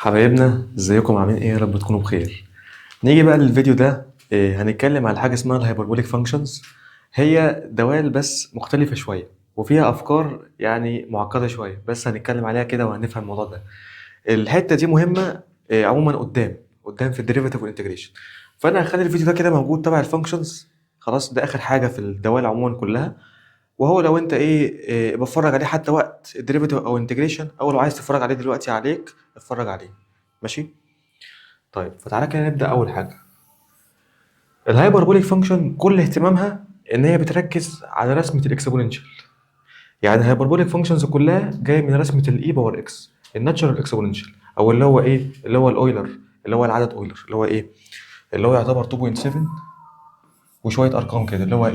حبايبنا ازيكم عاملين ايه؟ يا رب تكونوا بخير. نيجي بقى للفيديو ده. هنتكلم على حاجه اسمها الهايبربوليك فانكشنز. هي دوال بس مختلفه شويه وفيها افكار يعني معقده شويه، بس هنتكلم عليها كده وهنفهم الموضوع ده. الحته دي مهمه عموما قدام في الديريفيتيف والانتجريشن. فانا هخلي الفيديو ده كده موجود تبع الفانكشنز. خلاص، ده اخر حاجه في الدوال عموما كلها. وهو لو انت بتفرج عليه حتى وقت الديريفيتيف او انتجريشن، او لو عايز تتفرج عليه دلوقتي عليك اتفرج عليه. ماشي. طيب فتعالى كده نبدأ أول حاجة. الهايبربوليك فانكشن كل اهتمامها إن هي بتركز على رسمة الإكسبوننشال. يعني الهايبربوليك فانكشنز كلها جاية من رسمة الإي باور إكس الناتشرال إكسبوننشال، أو اللي هو الأويلر، اللي هو العدد أويلر، اللي هو يعتبر 2.7 وشوية أرقام كده، اللي هو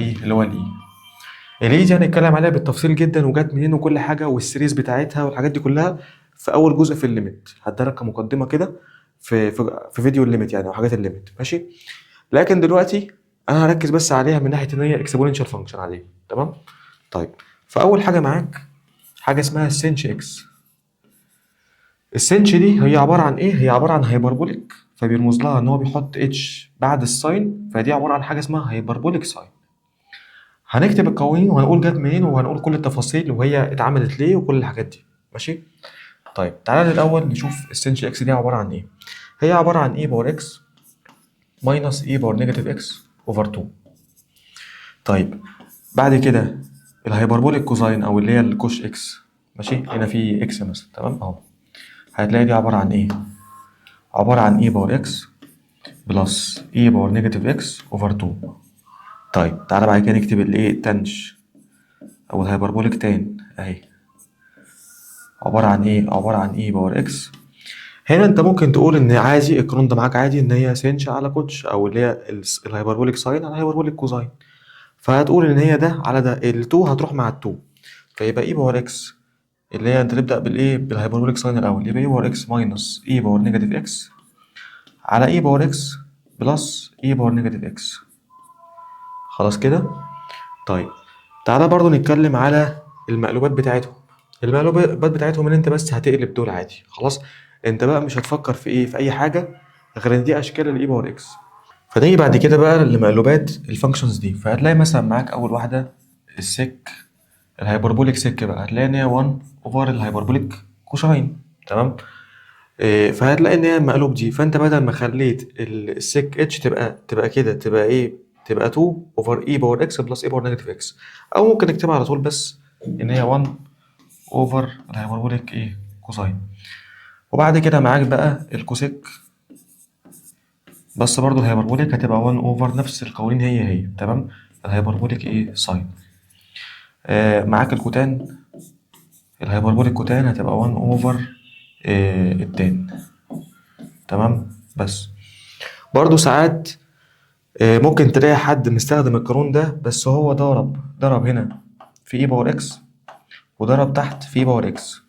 الإي. الإي دي هنتكلم عليها بالتفصيل جدا وجات منين وكل حاجة والسيريز بتاعتها والحاجات دي كلها في أول جزء في الليميت. هديلك كمقدمة كده في فيديو الليميت يعني، أو حاجات الليميت. ماشي. لكن دلوقتي انا هركز بس عليها من ناحيه ان هي اكسبوننشال فانكشن عاديه. تمام. طيب، فاول حاجه معاك حاجه اسمها السنش اكس. السنش دي هي عباره عن ايه؟ هي عباره عن هايبربوليك، فبيرمز لها ان هو بيحط اتش بعد الساين، فدي عباره عن حاجه اسمها هايبربوليك ساين. هنكتب القوانين وهنقول جت منين وهنقول كل التفاصيل وهي اتعملت ليه وكل الحاجات دي. ماشي. طيب تعالى الاول نشوف السنش اكس دي عباره عن ايه. هي عباره عن اي باور اكس ماينس اي باور نيجاتيف اكس اوفر 2. طيب بعد كده الهيبربوليك كوزاين او اللي هي الكوش اكس. ماشي. هنا في اكس مثلا. تمام اهو. هتلاقي دي عباره عن ايه؟ عباره عن اي باور اكس بلس اي باور نيجاتيف اكس اوفر 2. طيب تعالى بعد كده نكتب الايه تانش او الهيبربوليك تان اهي. عباره عن ايه؟ عباره عن اي باور اكس. هنا انت ممكن تقول ان عادي القانون ده معاك عادي ان هي سينش على كوتش، او اللي هي الهيبربوليك ساين على الهيبربوليك كوزاين. فهتقول ان هي ده على ده، ال2 هتروح مع ال2، فيبقى اي باور اكس اللي هي انت تبدا بالايه بالهايبربوليك ساين الاول، يبقى اي باور اكس ماينس اي باور نيجاتيف اكس على اي باور اكس بلس اي باور نيجاتيف اكس. خلاص كده. طيب تعالى برضو نتكلم على المقلوبات بتاعتهم. المقلوبات بتاعتهم ان انت بس هتقلب دول عادي. خلاص، انت بقى مش هتفكر في اي حاجه غير ان دي اشكال الاي باور اكس. فتيجي بعد كده بقى لمقلوبات الفانكشنز دي، فهتلاقي مثلا معاك اول واحده السك الهايبربوليك سك بقى، هتلاقي ان هي 1 اوفر الهايبربوليك كوساين. تمام. فهتلاقي ان هي المقلوب دي، فانت بدل ما خليت السك اتش تبقى كده، تبقى 2 اوفر اي باور اكس بلس اي باور نيجاتيف اكس، او ممكن نكتبها على طول بس ان هي 1 اوفر الهايبربوليك كوساين. وبعد كده معاك بقى الكوسيك، بس برضو الهايبربوليك هتبقى 1 اوفر نفس القوانين هي. تمام. الهايبربوليك ساين. معاك الكوتان، الهايبربوليك كوتان هتبقى 1 اوفر التان. تمام. بس برضو ساعات ممكن تلاقي حد مستخدم القانون ده بس هو ضرب هنا في اي باور اكس وضرب تحت في اي باور اكس.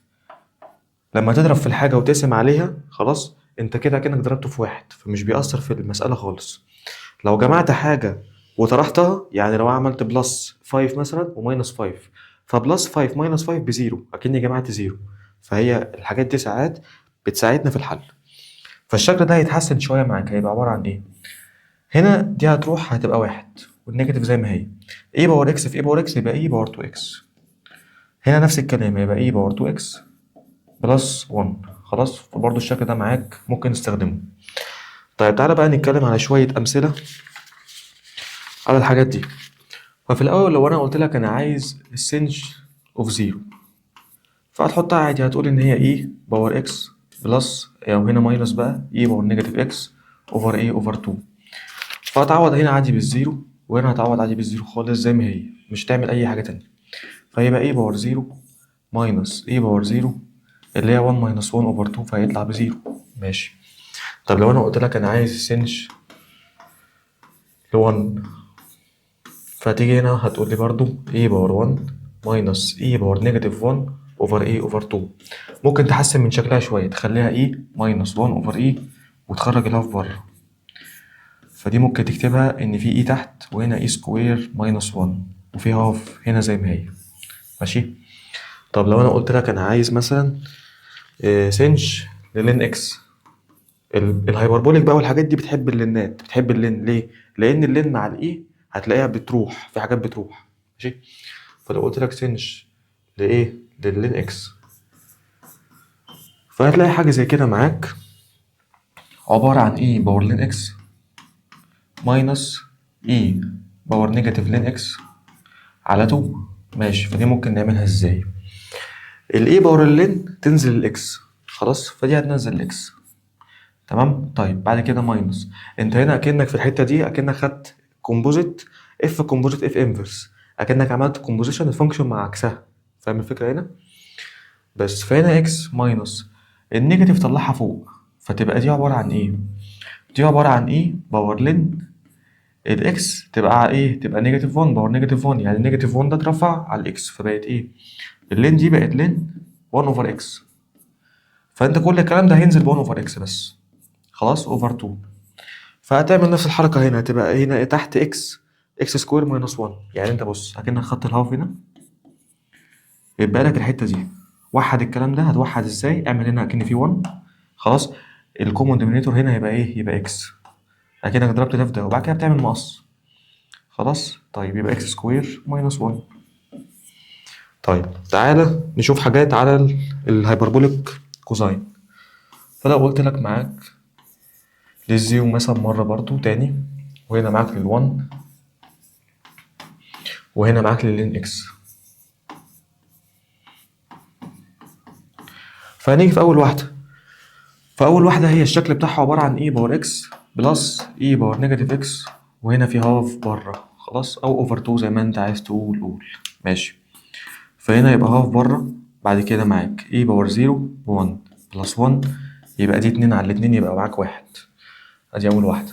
لما تضرب في الحاجة وتقسم عليها خلاص انت كده كأنك ضربته في واحد، فمش بيأثر في المسألة خالص. لو جمعت حاجة وطرحتها، يعني لو عملت بلس 5 مثلا وماينس 5، فبلس 5 ماينس 5 بزيرو، أكني جمعت زيرو. فهي الحاجات دي ساعات بتساعدنا في الحل. فالشكل ده هيتحسن شوية معاك، هيبقى عبارة عن ايه؟ هنا دي هتبقى واحد والنيجاتيف زي ما هي. اي باور اكس في اي باور اكس يبقى اي باور 2 اكس. هنا نفس الكلام يبقى اي باور 2 اكس بلس 1. خلاص، فبرضه الشكل ده معاك ممكن نستخدمه. طيب تعالى بقى نتكلم على شوية أمثلة على الحاجات دي. ففي الأول لو أنا قلت لك أنا عايز السنج أوف زيرو، فهتحطها عادي، هتقول إن هي إي باور إكس بلس، أو هنا ماينس بقى إي باور نيجاتيف إكس أوفر إيه أوفر 2. فهتعوض هنا عادي بالزيرو وهنا هتعوض عادي بالزيرو خالص زي ما هي، مش تعمل أي حاجة تانية. فيبقى إي باور زيرو ماينس إي باور زيرو اللي هي 1 ماينس 1 أوفر 2، فهيطلع بزيرو. ماشي. طب لو أنا قلت لك أنا عايز السنج ل1، فتيجي هنا هتقول لي برضو e باور 1 ماينس e باور نيجاتيف 1 اوفر e اوفر 2. ممكن تحسن من شكلها شوية، تخليها e ماينس 1 اوفر e وتخرج الهاف بره. فدي ممكن تكتبها ان في e تحت وهنا e سكوير ماينس 1 وفي هاف هنا زي ما هي. ماشي. طب لو انا قلت لك انا عايز مثلا سنج للين اكس، الهايبربوليك بقى والحاجات دي بتحب اللينات، بتحب اللين ليه؟ لان اللين مع الاي هتلاقيها بتروح في حاجات بتروح. ماشي. فلو قلت لك سنش لايه لللين اكس، فهتلاقي حاجه زي كده معاك عباره عن اي باور لين اكس ماينس اي باور نيجاتيف لين اكس على 2. ماشي. فدي ممكن نعملها ازاي؟ الاي باور اللين تنزل الاكس، خلاص، فدي هتنزل الاكس. تمام. طيب بعد كده ماينس، انت هنا اكنك في الحته دي اكنك خدت كومبوزيت اف كومبوزيت اف انفرس، اكنك عملت كومبوزيشن الفانكشن مع عكسها. فاهم الفكره هنا؟ بس فهنا اكس ماينس النيجاتيف طلعها فوق، فتبقى دي عباره عن ايه؟ دي عباره عن ايه باور لين الاكس تبقى ايه؟ تبقى نيجاتيف 1 باور نيجاتيف 1، يعني النيجاتيف 1 ده اترفع على الاكس فبقت ايه؟ اللين دي بقت لين 1 اوفر اكس. فانت كل الكلام ده هينزل ب 1 اوفر اكس بس، خلاص، اوفر 2. فهتعمل نفس الحركه هنا، هتبقى هنا تحت اكس اكس سكوير ماينس 1. يعني انت بص اكنك خدت الهاف هنا، يبقى لك الحته دي. وحد الكلام ده، هتوحد ازاي؟ اعمل هنا اكن في 1، خلاص. الكومون دينومينيتور هنا يبقى ايه؟ يبقى اكس، اكنك ضربت ده في ده، وبعد كده بتعمل مقص، خلاص. طيب يبقى اكس سكوير ماينس 1. طيب تعالى نشوف حاجات على الهايبربوليك كوزاين. فلو قلت لك معاك للزيرو مثلا مرة برضو تاني، وهنا معاك للون، وهنا معاك للين اكس. فهنيجي في أول واحدة. فأول واحدة هي الشكل بتاعها عبارة عن اي باور اكس بلس اي باور نيجاتيف اكس، وهنا في هاف بره، خلاص، أو اوفر 2 زي ما انت عايز تقول قول. ماشي. فهنا يبقى هاف بره، بعد كده معاك اي باور 0 1 بلس 1، يبقى دي 2 على الاتنين، يبقى معاك 1. ادي أول واحدة.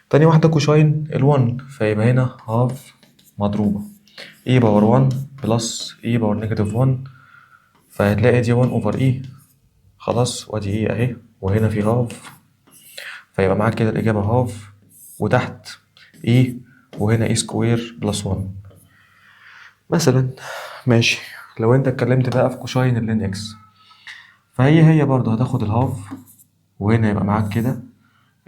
تاني واحدة كوشاين ال1، فيبقى هنا هاف مضروبة اي باور 1 بلس اي باور نيجاتيف 1، فهتلاقي دي 1 اوفر اي، خلاص، وادي اي اهي، وهنا في هاف، فيبقى معاك كده الإجابة هاف، وتحت اي، وهنا اي سكوير بلس 1 مثلا. ماشي. لو انت اتكلمت بقى في كوشاين اللين اكس، فهي برضه هتاخد الهاف، وهنا يبقى معاك كده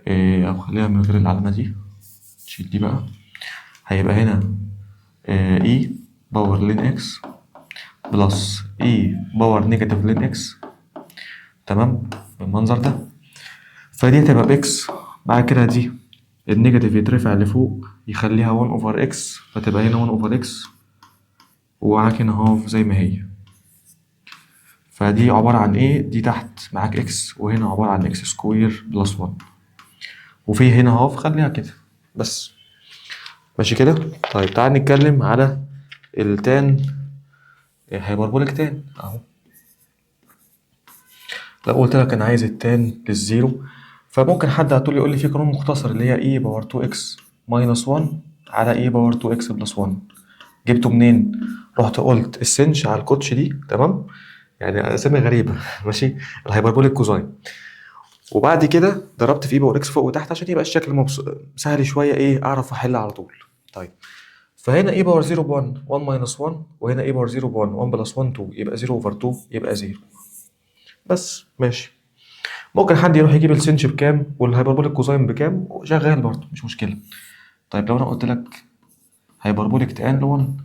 إيه، او خليها من غير العلامة دي، تشيل دي بقى. هيبقى هنا اي باور لين اكس بلس اي باور نيجاتيف لين اكس، تمام، بالمنظر ده. فدي هتبقى باكس. بعد كده دي النيجاتيف يترفع لفوق يخليها 1 اوفر اكس، فتبقى هنا 1 اوفر اكس، ومعاك هنا هاف زي ما هي. فدي عبارة عن ايه؟ دي تحت معاك اكس، وهنا عبارة عن اكس سكوير بلس 1، وفي هنا هاف خليها كده بس. ماشي كده. طيب تعال نتكلم على التان هيبربوليك تان اهو. لو قلت لك انا عايز التان للزيرو، فممكن حد هتقول يقول لي في قانون مختصر اللي هي اي باور 2 اكس ماينس 1 على اي باور 2 اكس بلس 1. جبته منين؟ رحت قلت السنش على الكوتش دي، تمام، يعني اسامي غريبه ماشي، الهيبربوليك كوزاين، وبعد كده ضربت في اي باور اكس فوق وتحت عشان يبقى الشكل سهل شويه، ايه، اعرف احل على طول. طيب فهنا اي باور 0 ب 1 1 ماينس 1، وهنا اي باور 0 ب 1 1 بلس 1 2، يبقى 0 اوفر 2 يبقى 0 بس. ماشي. ممكن حد يروح يجيب السنش بكام والهيبربوليك كوزاين بكام وشغال برضه، مش مشكله. طيب لو انا قلت لك هيبربوليك تان ل 1،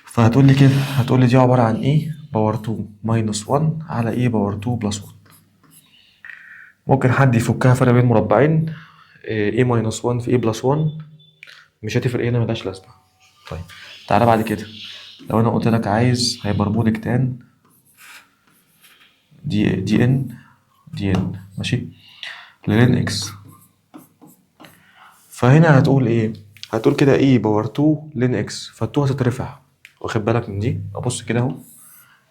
فهتقول لي كده، هتقول لي دي عباره عن ايه باور 2 ماينس 1 على ايه باور 2 بلس 1. ممكن حد يفكها فرق بين مربعين، ايه ماينس 1 في ايه بلس 1، مش هتفرق هنا، ملهاش لازمه. طيب تعالى بعد كده، لو انا قلت لك عايز هيبربوليك تان دي ان ماشي للين اكس، فهنا هتقول ايه؟ هتقول كده ايه باور 2 لين اكس، فال2 هتترفع، واخد بالك من دي؟ ابص كده اهو،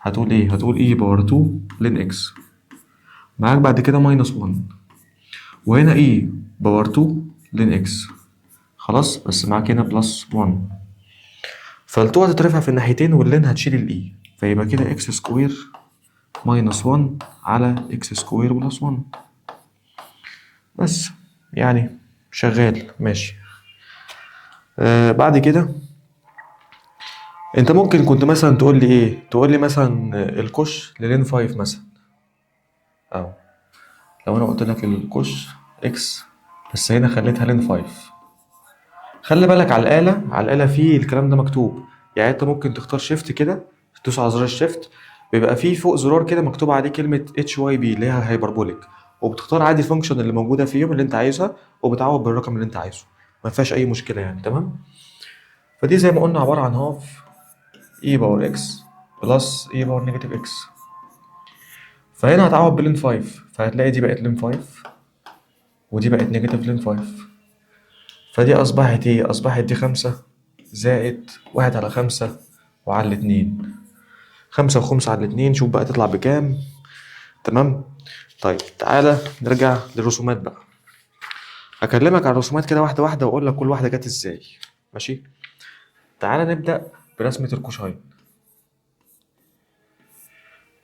هتقول ايه؟ هتقول ايه باور 2 لين اكس، معاك بعد كده ماينس 1، وهنا ايه باور 2 لين اكس، خلاص، بس معاك هنا بلس 1، فال2 هتترفع في الناحيتين، واللين هتشيل الاي، فيبقى كده اكس سكوير ماينس 1 على اكس سكوير بلس 1 بس. يعني شغال ماشي. بعد كده انت ممكن كنت مثلا تقول لي ايه؟ تقول لي مثلا الكوش للين 5 مثلا، اهو لو انا قلت لك الكوش اكس بس هنا خليتها لين 5. خلي بالك على الآلة في الكلام ده مكتوب. يعني انت ممكن تختار شيفت كده، تدوس على زرار الشيفت، بيبقى فيه فوق زرار كده مكتوب عليه كلمة اتش واي بي اللي هي هايبربوليك، وبتختار عادي الفانكشن اللي موجودة فيهم اللي انت عايزها، وبتعوض بالرقم اللي انت عايزه. ما فيهاش اي مشكلة يعني. تمام. فدي زي ما قلنا عبارة عن هاف اي باور اكس بلس اي باور نيجاتيف اكس. فهنا هتعوض بلين 5، فهتلاقي دي بقت لين 5 ودي بقت نيجاتيف لين 5. فدي أصبحت إيه؟ أصبحت دي 5 زائد 1/5 وعلى 2. 5 و5 على 2، شوف بقى تطلع بكام. تمام. طيب تعالى نرجع للرسومات بقى. هكلمك عن الرسومات كده واحدة واحدة وأقول لك كل واحدة جت إزاي. ماشي. تعالى نبدأ برسمة الكوشاين.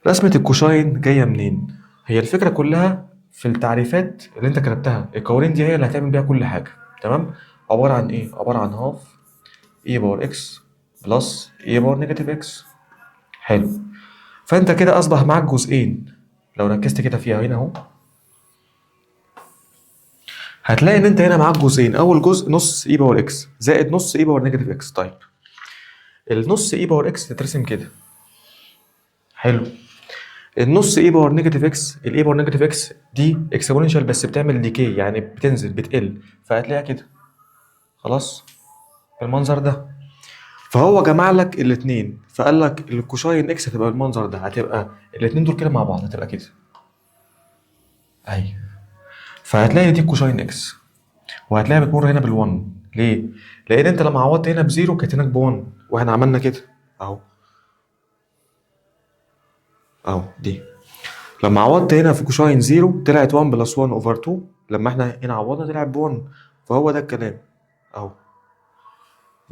رسمة الكوشاين جاية منين؟ هي الفكرة كلها في التعريفات اللي أنت كتبتها. القوانين دي هي اللي هتعمل بيها كل حاجة. تمام. عبارة عن إيه؟ عبارة عن هاف اي باور اكس بلس اي باور نيجاتيف اكس. حلو. فانت كده اصبح معاك جزئين. لو ركزت كده فيها هنا اهو، هتلاقي ان انت هنا معاك جزئين. اول جزء نص اي باور اكس زائد نص اي باور نيجاتيف اكس. طيب النص اي باور اكس تترسم كده. حلو. النص اي باور نيجاتيف اكس، الاي باور نيجاتيف اكس دي اكسبوننشال بس بتعمل ديكي، يعني بتنزل بتقل، فهتلاقيها كده. خلاص. المنظر ده. فهو جمع لك الاثنين، فقال لك الكوشاين اكس هتبقى بالمنظر ده، هتبقى الاثنين دول كده مع بعض، هتبقى كده اهي. فهتلاقي دي كوشاين اكس، وهتلاقيها بتمر هنا بال1. ليه؟ لان انت لما عوضت هنا بزيرو كانت هناك ب1، واحنا عملنا كده اهو. اهو دي لما عوضت هنا في كوشاين زيرو طلعت 1 بلس 1 اوفر 2، لما احنا هنا عوضنا طلعت ب1. فهو ده الكلام اهو.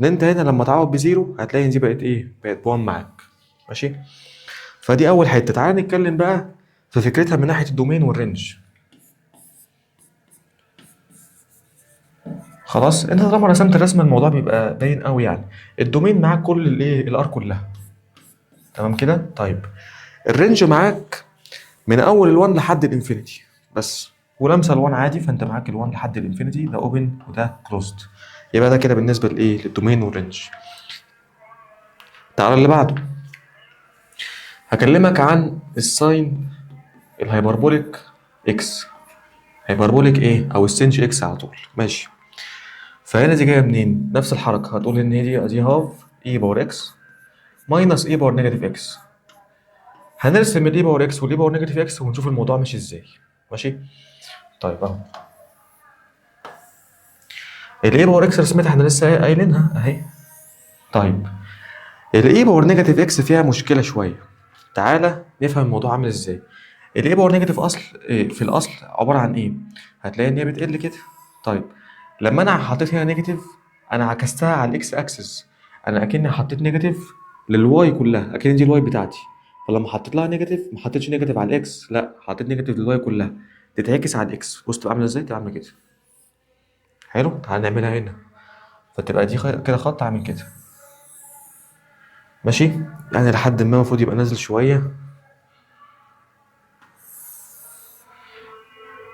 ان انت هنا لما تعوض بزيرو هتلاقي ان دي بقت ايه؟ بقت ب1 معاك. ماشي. فدي اول حته. تعالى نتكلم بقى في فكرتها من ناحيه الدومين والرينج. خلاص. انت طالما رسمت الرسمه الموضوع بيبقى باين قوي يعني. الدومين معاك كل الايه؟ الار كلها. تمام كده. طيب الرينج معاك من اول ال1 لحد الانفينيتي بس، ولمسه ال1 عادي، فانت معاك ال1 لحد الانفينيتي، ده اوبن وده كلوزد. يبقى ده كده بالنسبه لايه؟ للدومين والرينج. تعالى اللي بعده. هكلمك عن الساين الهايبربوليك اكس. هايبربوليك ايه؟ او السنج اكس على طول. ماشي. فهنا دي جايه منين؟ نفس الحركه، هتقول ان دي هاف اي باور اكس ماينس اي باور نيجاتيف اكس. هنرسم الاي باور اكس والاي باور نيجاتيف اكس ونشوف الموضوع ماشي ازاي. ماشي. طيب اهو الاي باور اكس رسمتها احنا لسه قايلينها اهي. طيب الاي باور نيجاتيف اكس فيها مشكله شويه. تعالى نفهم الموضوع عامل ازاي. الاي باور نيجاتيف اصل إيه؟ في الاصل عباره عن ايه؟ هتلاقي ان هي بتقل كده. طيب لما انا حطيت هنا نيجاتيف، انا عكستها على الاكس اكسس. انا اكني حطيت نيجاتيف للواي كلها، اكن دي الواي بتاعتي. فلما حطيت لها نيجاتيف ما حطيتش نيجاتيف على الاكس، لا حطيت نيجاتيف للواي كلها، تتعكس على الاكس. بص تبقى عامله ازاي؟ تبقى عامله كده. حلو. تعالى نعملها هنا. فتبقى دي كده خط عامل كده. ماشي. يعني لحد ما المفروض يبقى نازل شويه.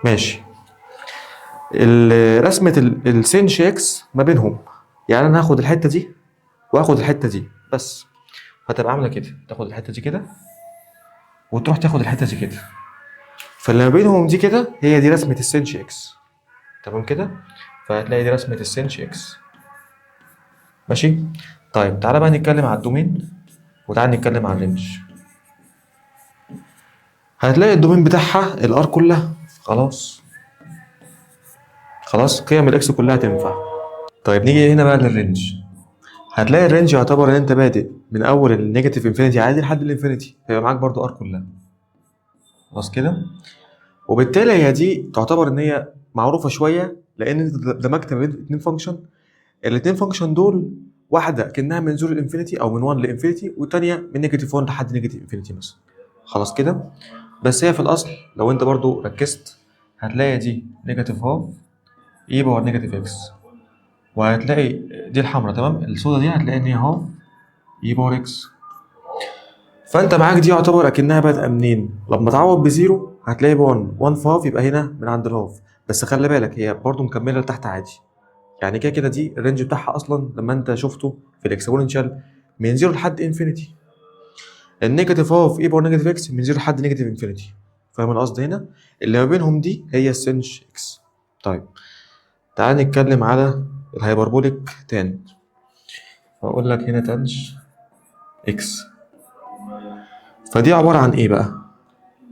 ماشي. رسمة السنش اكس ما بينهم، يعني انا هاخد الحتة دي واخد الحتة دي بس، هتبقى عاملة كده. تاخد الحتة دي كده وتروح تاخد الحتة دي كده، فاللي ما بينهم دي كده هي دي رسمة السنش اكس. تمام كده. فهتلاقي دي رسمة السنش اكس. ماشي. طيب تعالى بقى نتكلم على الدومين وتعالى نتكلم على الرينج. هتلاقي الدومين بتاعها الار كلها. خلاص. خلاص قيم الاكس كلها تنفع. طيب نيجي هنا بقى للرينج. هتلاقي الرينج يعتبر ان انت بادئ من اول النيجاتيف انفينيتي عادي لحد الانفينيتي، هيبقى معاك برضو ار كلها. خلاص كده. وبالتالي هي دي تعتبر ان هي معروفه شويه، لان انت دمجت ما بين اتنين فانكشن. الاتنين فانكشن دول واحده كانها من 0 لانفينيتي او من 1 لانفينيتي، والثانيه من نيجاتيف 1 لحد نيجاتيف انفينيتي مثلا. خلاص كده. بس هي في الاصل لو انت برضو ركزت هتلاقي دي نيجاتيف هاف اي باور نيجاتيف اكس، وهتلاقي دي الحمراء تمام، السودا دي هتلاقي ان هي هاف اي باور اكس. فانت معاك دي يعتبر اكنها بادئه منين؟ لما تعوض بزيرو هتلاقي ب 1 1 في هاف يبقى هنا من عند الهاف، بس خلي بالك هي برضو مكمله لتحت عادي، يعني كده كده دي الرينج بتاعها اصلا لما انت شفته في الاكسبوننشال من 0 لحد انفينيتي. النيجاتيف هاف اي باور نيجاتيف اكس من 0 لحد نيجاتيف انفينيتي. فاهم القصد هنا؟ اللي ما بينهم دي هي السنش اكس. طيب تعال نتكلم على الهايبربوليك تان. فاقول لك هنا تانج اكس، فدي عباره عن ايه بقى؟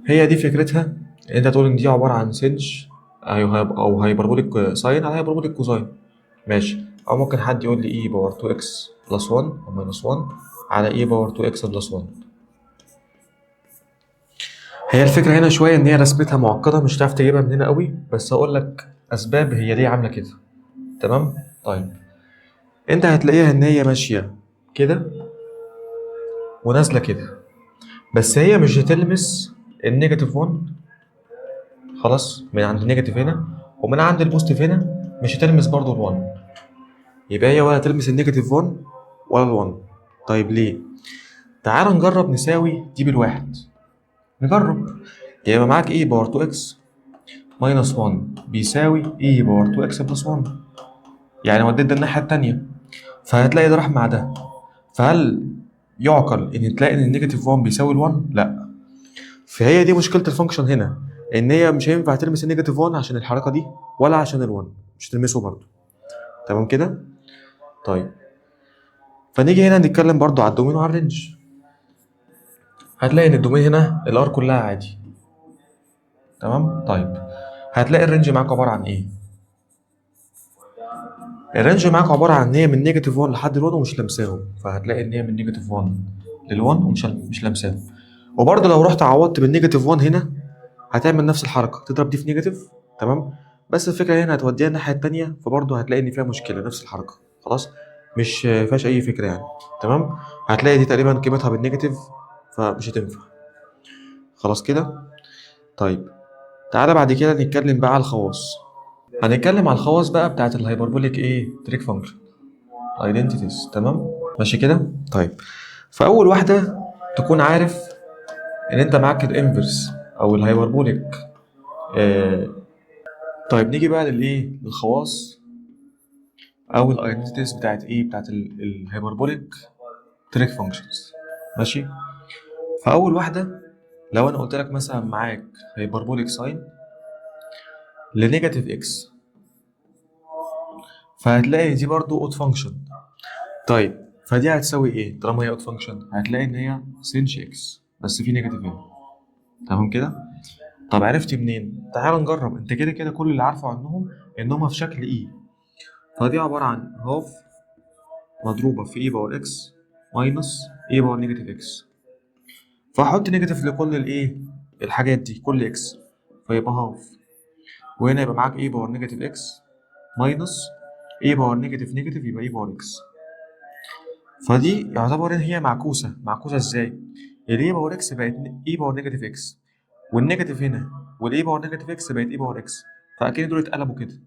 هي دي فكرتها، انت تقول ان دي عباره عن سنش او هايبربوليك ساين على هايبربوليك كوزاين. ماشي. او ممكن حد يقول لي اي باور 2 اكس بلس 1 او ماينس 1 على اي باور 2 اكس بلس 1. هي الفكره هنا شويه ان هي رسمتها معقده، مش هتعرف تجيبها من هنا قوي، بس هقول لك اسباب هي ليه عامله كده. تمام. طيب انت هتلاقيها ان هي ماشيه كده ونازله كده، بس هي مش هتلمس النيجاتيف 1. خلاص، من عند النيجاتيف هنا ومن عند البوزيتيف هنا مش هتلمس برضو ال1. يبقى هي ولا تلمس النيجاتيف 1 ولا ال1. طيب ليه؟ تعال نجرب نساوي دي بالواحد. نجرب. يبقى معاك اي باور 2 اكس ماينس 1 بيساوي اي باور 2 اكس بلس 1، يعني وديت ده الناحيه التانيه، فهتلاقي ده راح مع ده. فهل يعقل ان تلاقي ان النيجاتيف 1 بيساوي ال1؟ لا. فهي دي مشكله الفانكشن هنا، ان هي مش هينفع تلمس النيجاتيف 1 عشان الحركه دي ولا عشان ال1، مش تلمسه برضه. تمام كده؟ طيب فنيجي هنا نتكلم برضه على الدومين وعلى الرينج. هتلاقي ان الدومين هنا الار كلها عادي. تمام. طيب هتلاقي الرينج معاك عباره عن ايه؟ الرينج معاك عباره عن ان هي من نيجاتيف 1 لحد ال1 ومش لمساهم، فهتلاقي ان هي من نيجاتيف 1 لل1 ومش لمساهم. وبرضه لو رحت عوضت بالنيجاتيف 1 هنا هتعمل نفس الحركه، تضرب دي في نيجاتيف. تمام. بس الفكره هنا هتوديها الناحيه التانيه، فبرضه هتلاقي ان فيها مشكله نفس الحركه. خلاص، مش فيهاش اي فكره يعني. تمام. هتلاقي دي تقريبا قيمتها بالنيجاتيف، فمش هتنفع. خلاص كده. طيب تعالى بعد كده نتكلم بقى على الخواص. هنتكلم على الخواص بقى بتاعت الهايبربوليك ايه تريك فانكشن ايدنتيتيز. تمام ماشي كده. طيب فاول واحده تكون عارف ان انت معاك الانفرس او الهايبربوليك. آه. طيب نيجي بقى للايه للخواص او الايدنتيتيز بتاعت ايه بتاعت الهايبربوليك تريك فانكشنز. ماشي. فاول واحده لو انا قلت لك مثلا معاك هايبربوليك ساين لنيجاتيف اكس، فهتلاقي دي برضو اوت فانكشن. طيب فدي هتساوي ايه طالما هي اوت فانكشن؟ هتلاقي ان هي سينش اكس بس في نيجاتيف هنا. تمام كده. طب عرفت منين؟ تعال نجرب. انت كده كده كل اللي عارفه عنهم انهم في شكل اي، فدي عباره عن هاف مضروبه في اي باور اكس ماينس اي باور نيجاتيف اكس. فاحط نيجاتيف لكل الايه الحاجات دي كل اكس، فيبقى هاف. وهنا يبقى معاك اي باور نيجاتيف اكس ماينس اي باور نيجاتيف نيجاتيف يبقى اي باور اكس. فدي يعتبر ان هي معكوسه. معكوسه ازاي؟ الاي باور اكس بقت اي باور نيجاتيف اكس، والنيجاتيف هنا والاي باور نيجاتيف اكس بقت اي باور اكس، فاكيد دول اتقلبوا كده.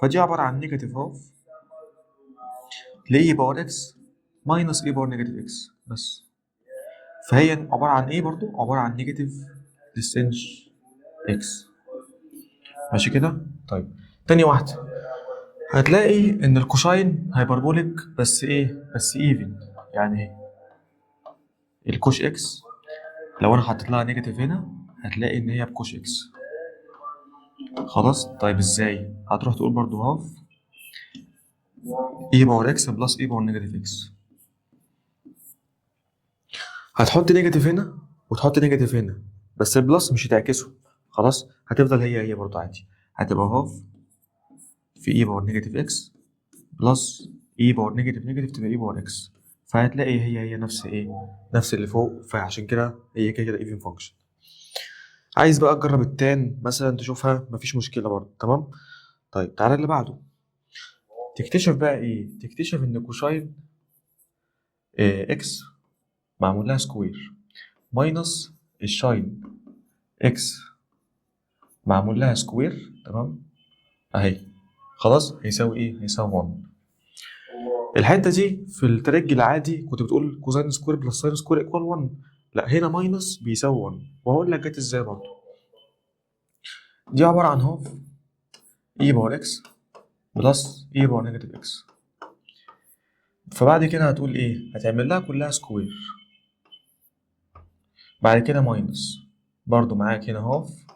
فدي عباره عن نيجاتيف هاف لاي باور اكس ماينس اي باور نيجاتيف اكس بس. فهي عباره عن ايه برضو؟ عباره عن نيجاتيف للسنش اكس. ماشي كده. طيب تاني واحده هتلاقي ان الكوشاين هايبربوليك بس ايه بس ايفن. يعني ايه؟ الكوش اكس لو انا حطيت لها نيجاتيف هنا هتلاقي ان هي بكوش اكس. خلاص. طيب ازاي؟ هتروح تقول برضو هاف اي باور اكس بلس اي باور نيجاتيف اكس. هتحط نيجاتيف هنا وتحط نيجاتيف هنا، بس البلس مش هتعكسه. خلاص، هتفضل هي برضو عادي. هتبقى هاف في اي باور نيجاتيف اكس بلس اي باور نيجاتيف نيجاتيف تبقى اي باور اكس. فهتلاقي هي نفس ايه نفس اللي فوق، فعشان كده هي كده ايفن فانكشن. عايز بقى تجرب التان مثلا تشوفها مفيش مشكله برضه. تمام. طيب تعالى اللي بعده. تكتشف بقى ايه؟ تكتشف ان كوشاين اكس معمول لها سكوير ماينس الشاين اكس معمول لها سكوير. تمام اهي. خلاص هيساوي ايه؟ هيساوي 1. الحته دي في التريج العادي كنت بتقول كوزين سكوير بلس ساين سكوير ايكوال 1. لا، هنا ماينس بيساوي 1، وهقول لك جت ازاي برضه. دي عبارة عن هاف اي باور اكس بلس اي باور نيجاتيف اكس. فبعد كده هتقول ايه؟ هتعمل لها كلها سكوير، بعد كده ماينس، برضو معاك هنا هاف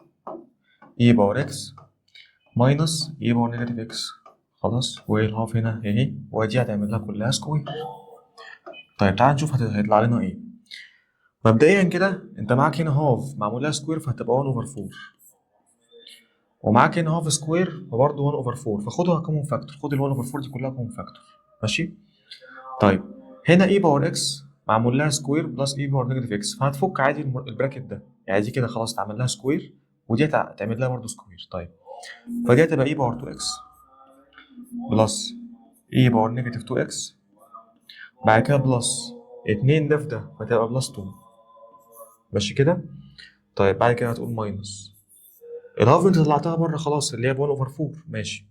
اي باور اكس ماينس اي باور نيجاتيف اكس. خلاص، والهاف هنا اهي، ودي هتعمل لها كلها سكوير. طيب تعال نشوف هيطلع لنا ايه. مبدئيا كده انت معاك هنا هاف معمول لها سكوير فهتبقى 1 اوفر 4، ومعاك هنا هاف سكوير فبرضه 1 اوفر 4، فخدها كومون فاكتور، خد ال 1 اوفر 4 دي كلها كومون فاكتور. ماشي. طيب هنا اي باور اكس معمول لها سكوير بلس اي باور نيجاتيف اكس، فهتفك عادي البراكت ده، يعني دي كده خلاص تعمل لها سكوير، ودي تعمل لها برضه سكوير. طيب فدي هتبقى اي باور 2 اكس بلس اي باور نيجاتيف 2 اكس، بعد كده بلس 2 ده في ده فتبقى بلس 2. ماشي كده. طيب بعد كده هتقول ماينس الهاف انت طلعتها بره خلاص اللي هي ب 1 اوفر 4. ماشي.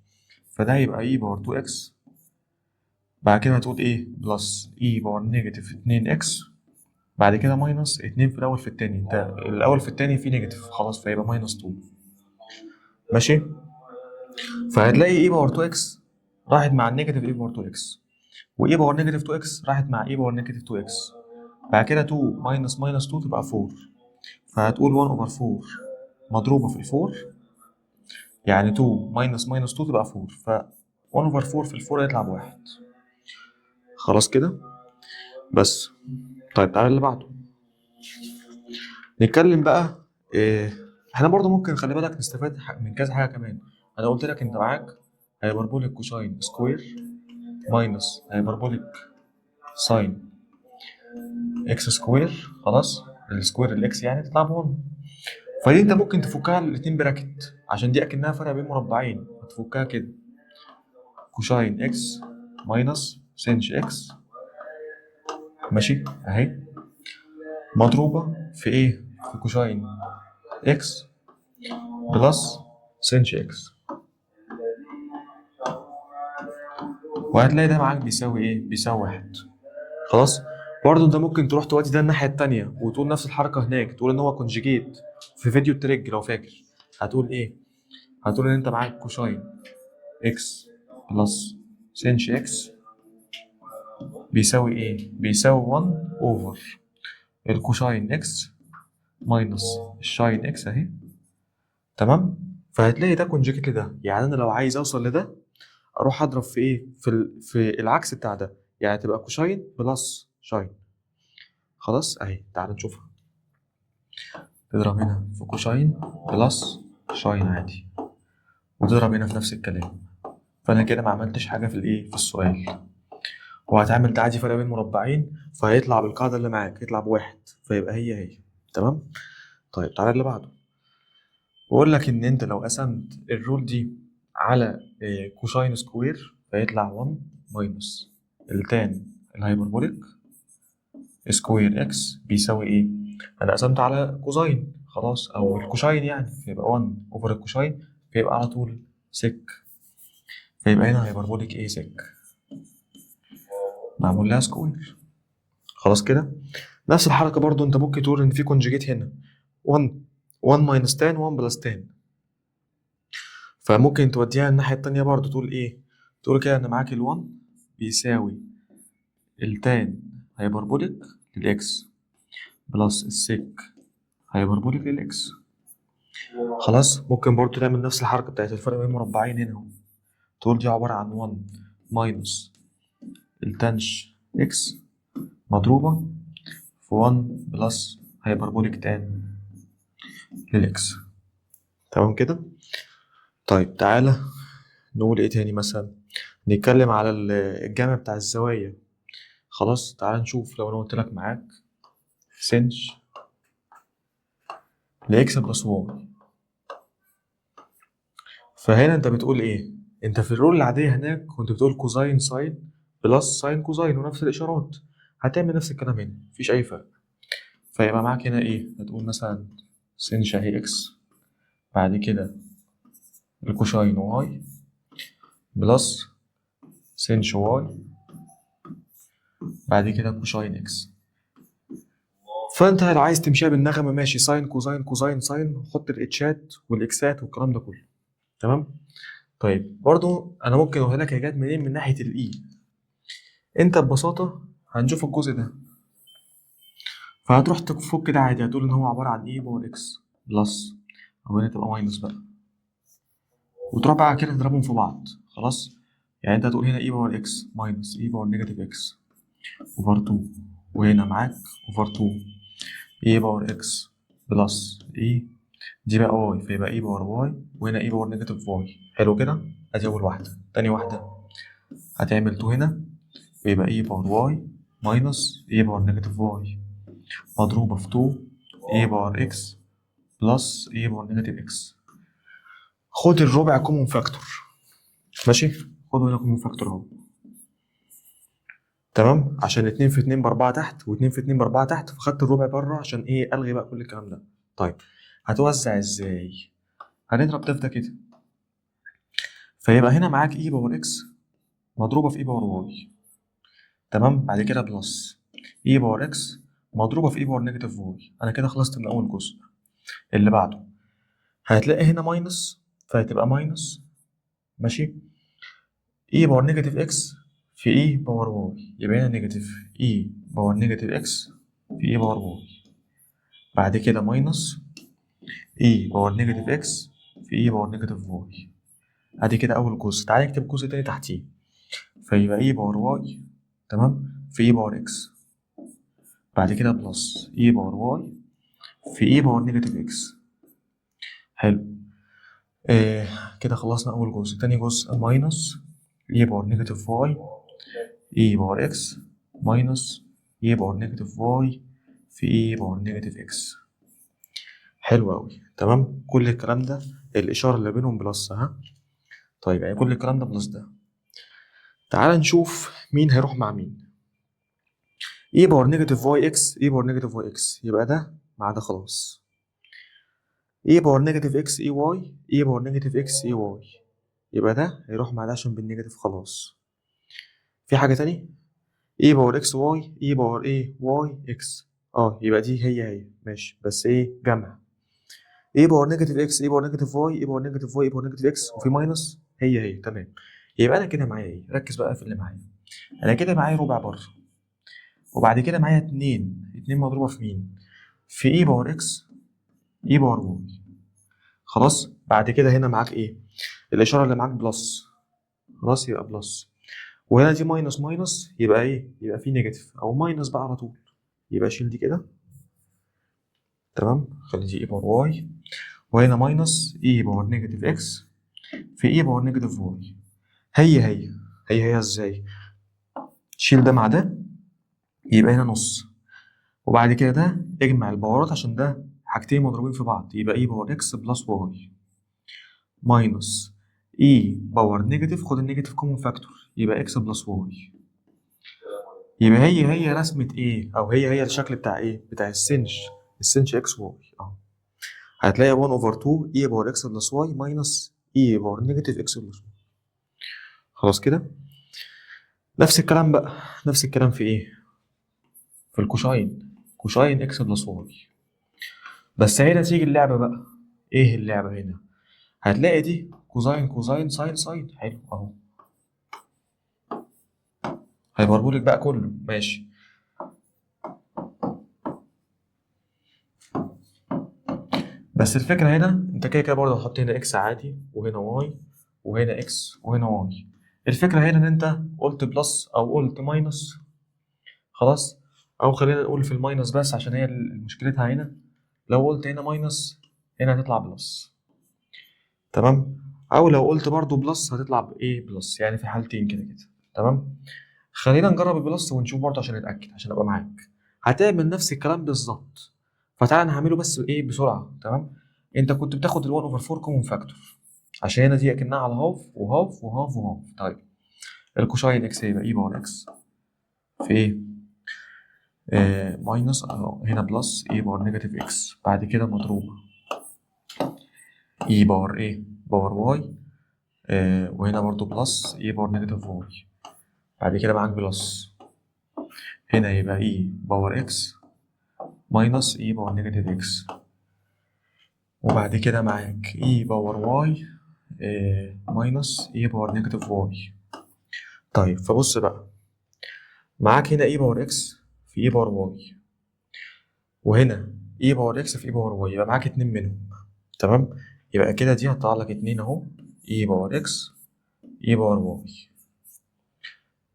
فده هيبقى اي باور 2 اكس، بعد كده هتقول ايه بلس اي باور نيجاتيف 2 اكس، بعد كده ماينس 2 في الاول في التاني، انت الاول في التاني فيه نيجاتيف خلاص فيبقى ماينس 2. ماشي. فهتلاقي اي باور 2 اكس راحت مع النيجاتيف اي باور 2 اكس، واي باور نيجاتيف 2 اكس راحت مع اي باور نيجاتيف 2 اكس، بعد كده 2 ماينس ماينس 2 تبقى 4، فهتقول 1 اوفر 4 مضروبه في ال 4، يعني 2 ماينس ماينس 2 تبقى 4، ف 1 اوفر 4 في ال 4 يطلع بواحد. خلاص كده بس. طيب تعالى اللي بعده نتكلم بقى. احنا برضو ممكن خلي بالك نستفاد من كذا حاجه كمان. انا قلت لك انت معاك هيبربوليك كوساين سكوير ماينس هيبربوليك ساين اكس سكوير. خلاص السكوير الاكس يعني تطلع ب 1، فدي انت ممكن تفكها الاتنين براكت عشان دي اكنها فرق بين مربعين، هتفكها كده كوساين اكس ماينس سينش اكس. ماشي اهي، مضروبه في ايه؟ في كوساين اكس بلس سينش اكس، وهتلاقي ده معاك بيساوي ايه؟ بيساوي واحد. خلاص. برضه انت ممكن تروح تودي ده الناحيه التانيه وتقول نفس الحركه هناك، تقول ان هو كونجيجيت في فيديو التريج لو فاكر. هتقول ايه؟ هتقول ان انت معاك كوساين اكس بلس سينش اكس بيساوي ايه؟ بيساوي 1 اوفر الكوساين اكس ماينس الشاين اكس اهي. تمام. فهتلاقي ده كونجيجيت لده، يعني انا لو عايز اوصل لده اروح اضرب في ايه؟ في العكس بتاع ده، يعني تبقى كوساين بلس شاين. خلاص اهي تعال نشوفها. تضرب هنا في كوساين بلس شاين عادي، وتضرب هنا في نفس الكلام، فانا كده ما عملتش حاجه في الايه؟ في السؤال. وهتعمل تعادي فرق بين مربعين فهيطلع بالقاعده اللي معاك يطلع بواحد، فيبقى هي. تمام. طيب تعالى اللي بعده. بقول لك ان انت لو قسمت الرول دي على كوساين سكوير فيطلع 1 ماينس التان الهايبربوليك سكوير اكس بيساوي ايه؟ انا قسمت على كوزاين خلاص او الكوشاين، يعني فيبقى 1 اوفر الكوشاين، فيبقى على طول سك، فيبقى هنا هيبربوليك ايه؟ سك معمول لها سكوير. خلاص كده. نفس الحركه برضو انت ممكن تقول ان في كونجيجيت هنا 1 ماينس تان 1 بلس تان، فممكن توديها الناحيه التانيه برضو تقول ايه؟ تقول كده ان معاك ال1 بيساوي التان هيبربوليك للاكس بلس السك هيبربوليك للاكس. خلاص. ممكن برضو تعمل نفس الحركة بتاعت الفرق بين مربعين هنا اهو، تقول دي عبارة عن 1 ماينس التانش اكس مضروبة في 1 بلس هيبربوليك تان للاكس. تمام كده. طيب تعالى نقول ايه تاني مثلا. نتكلم على الجمع بتاع الزوايا. خلاص تعالى نشوف لو انا قلت لك معاك سنش لاكس بلس واي، فهنا انت بتقول ايه؟ انت في الرول العاديه هناك كنت بتقول كوزاين ساين بلس ساين كوزاين ونفس الاشارات، هتعمل نفس الكلام هنا مفيش اي فرق. فيبقى معاك هنا ايه؟ هتقول مثلا سين شاهي اكس، بعد كده الكوشاين واي بلس سين واي، بعد كده كوشاين اكس. فانت لو عايز تمشيها بالنغمه ماشي، ساين كوزاين كوزاين ساين، حط الاتشات والاكسات والكلام ده كله. تمام. طيب برضو انا ممكن اقول لك هي جت منين من ناحيه الاي. انت ببساطه هنشوف الجزء ده، فهتروح تفك كده عادي، هتقول ان هو عباره عن اي باور اكس بلس، او هنا تبقى ماينس بقى، وتروح بقى كده تضربهم في بعض. خلاص. يعني انت هتقول هنا اي باور اكس ماينس اي باور نيجاتيف اكس اوفر 2، وهنا معاك اوفر 2 اي باور اكس بلس اي، دي بقى واي، فيبقى اي باور واي، وهنا اي باور نيجاتيف واي. حلو كده. ادي اول واحده. تاني واحده هتعمل 2 هنا، ويبقى اي باور واي ماينس اي باور نيجاتيف واي مضروبه في 2 اي باور اكس بلس اي باور نيجاتيف اكس. خد الربع كومون فاكتور. ماشي. خد هنا كومون فاكتور اهو. تمام. عشان 2 في 2 ب4 تحت، و2 في 2 ب4 تحت، فخدت الربع بره عشان ايه؟ الغي بقى كل الكلام ده. طيب هتوزع ازاي؟ هنضرب ده في ده كده، فيبقى هنا معاك اي باور اكس مضروبه في اي باور واي. تمام. بعد كده بلس اي باور اكس مضروبه في اي باور نيجاتيف واي. انا كده خلصت من اول جزء. اللي بعده هتلاقي هنا ماينس، فهتبقى ماينس. ماشي. اي باور نيجاتيف اكس في اي باور واي، يبقى هنا نيجاتيف اي باور نيجاتيف اكس في اي باور واي. بعد كده ماينس اي باور نيجاتيف اكس في اي باور نيجاتيف واي. ادي كده اول جزء. تعالى نكتب جزء تاني تحتيه، فيبقى اي باور واي تمام في اي باور اكس. بعد كده بلس اي باور واي في اي باور نيجاتيف اكس. حلو. آه كده خلصنا اول جزء. تاني جزء ماينس اي باور نيجاتيف واي اي باور اكس ماينس اي باور نيجاتيف واي في اي باور نيجاتيف اكس. حلو قوي. تمام. كل الكلام ده الاشاره اللي بينهم بلس. ها. طيب يعني كل الكلام ده بلس ده. تعال نشوف مين هيروح مع مين. اي باور نيجاتيف واي اكس اي باور نيجاتيف واي اكس، يبقى ده مع ده خلاص. اي باور نيجاتيف اكس اي واي اي باور نيجاتيف اكس اي واي، يبقى ده هيروح مع ده عشان بالنيجاتيف خلاص. في حاجة تاني؟ اي باور اكس واي اي باور ايه واي اكس، يبقى دي هي ماشي، بس ايه جمع. اي باور نيجاتيف اكس اي باور نيجاتيف واي اي باور نيجاتيف واي اي باور نيجاتيف اكس، وفي ماينس هي تمام. يبقى انا كده معايا ايه؟ ركز بقى في اللي معايا. انا كده معايا ربع بره، وبعد كده معايا 2 مضروبة في مين؟ في اي باور اكس اي باور واي. خلاص. بعد كده هنا معاك ايه؟ الاشاره اللي معاك بلس. خلاص يبقى بلس، وهنا دي ماينس ماينس، يبقى ايه؟ يبقى في نيجاتيف او ماينس بقى على طول. يبقى شيل دي كده. تمام. خلي دي اي باور واي، وهنا ماينس اي باور نيجاتيف اكس في اي باور نيجاتيف واي. هي ازاي؟ شيل ده مع ده، يبقى هنا نص، وبعد كده ده اجمع الباورات عشان ده حاجتين مضروبين في بعض، يبقى اي باور اكس بلس واي ماينس اي باور نيجاتيف، خد النيجاتيف كومون فاكتور، يبقى اكس بلس واي. يبقى هي رسمة ايه، او هي الشكل بتاع ايه؟ بتاع السنش اكس واي اهو. هتلاقي 1 اوفر 2 اي باور اكس بلس واي ماينس اي باور نيجاتيف اكس بلس واي. خلاص كده. نفس الكلام بقى، نفس الكلام في ايه؟ في الكوشاين، كوشاين اكس بلس واي. بس هنا تيجي اللعبة بقى. ايه اللعبة هنا؟ هتلاقي دي كوزاين كوزاين ساين ساين. حلو اهو. هيبربولك بقى كله ماشي. بس الفكرة هنا انت كده كده برضه هتحط هنا اكس عادي، وهنا واي، وهنا اكس، وهنا واي. الفكرة هنا ان انت قلت بلس او قلت ماينس. خلاص. او خلينا نقول في الماينس بس عشان هي مشكلتها هنا. لو قلت هنا ماينس، هنا هتطلع بلس. تمام. او لو قلت برضه بلس هتطلع بايه؟ بلس. يعني في حالتين كده كده. تمام. خلينا نجرب البلس ونشوف برضه عشان نتأكد، عشان ابقى معاك. هتعمل نفس الكلام بالظبط. فتعالى نعمله بس ايه بسرعة. تمام. انت كنت بتاخد ال 1 اوفر 4 كومون فاكتور، عشان هنا دي اكنها على هاف وهاف وهاف وهاف. طيب الكوشاين اكس هيبقى اي باور اكس في ايه؟ ماينس هنا بلس اي باور نيجاتيف اكس، بعد كده مضروبة اي باور ايه؟ باور واي. وهنا برضو بلس اي باور نيجاتيف واي. بعد كده معاك بلس هنا يبقى اي باور اكس ماينس اي باور نيجاتيف اكس، وبعد كده معاك اي باور واي ماينس اي باور نيجاتيف واي. طيب فبص بقى، معاك هنا اي باور اكس في اي باور واي، وهنا اي باور اكس في اي باور واي، يبقى معاك اتنين منهم. تمام، يبقى كده دي هتطلع لك اتنين اهو، اي باور اكس اي باور واي.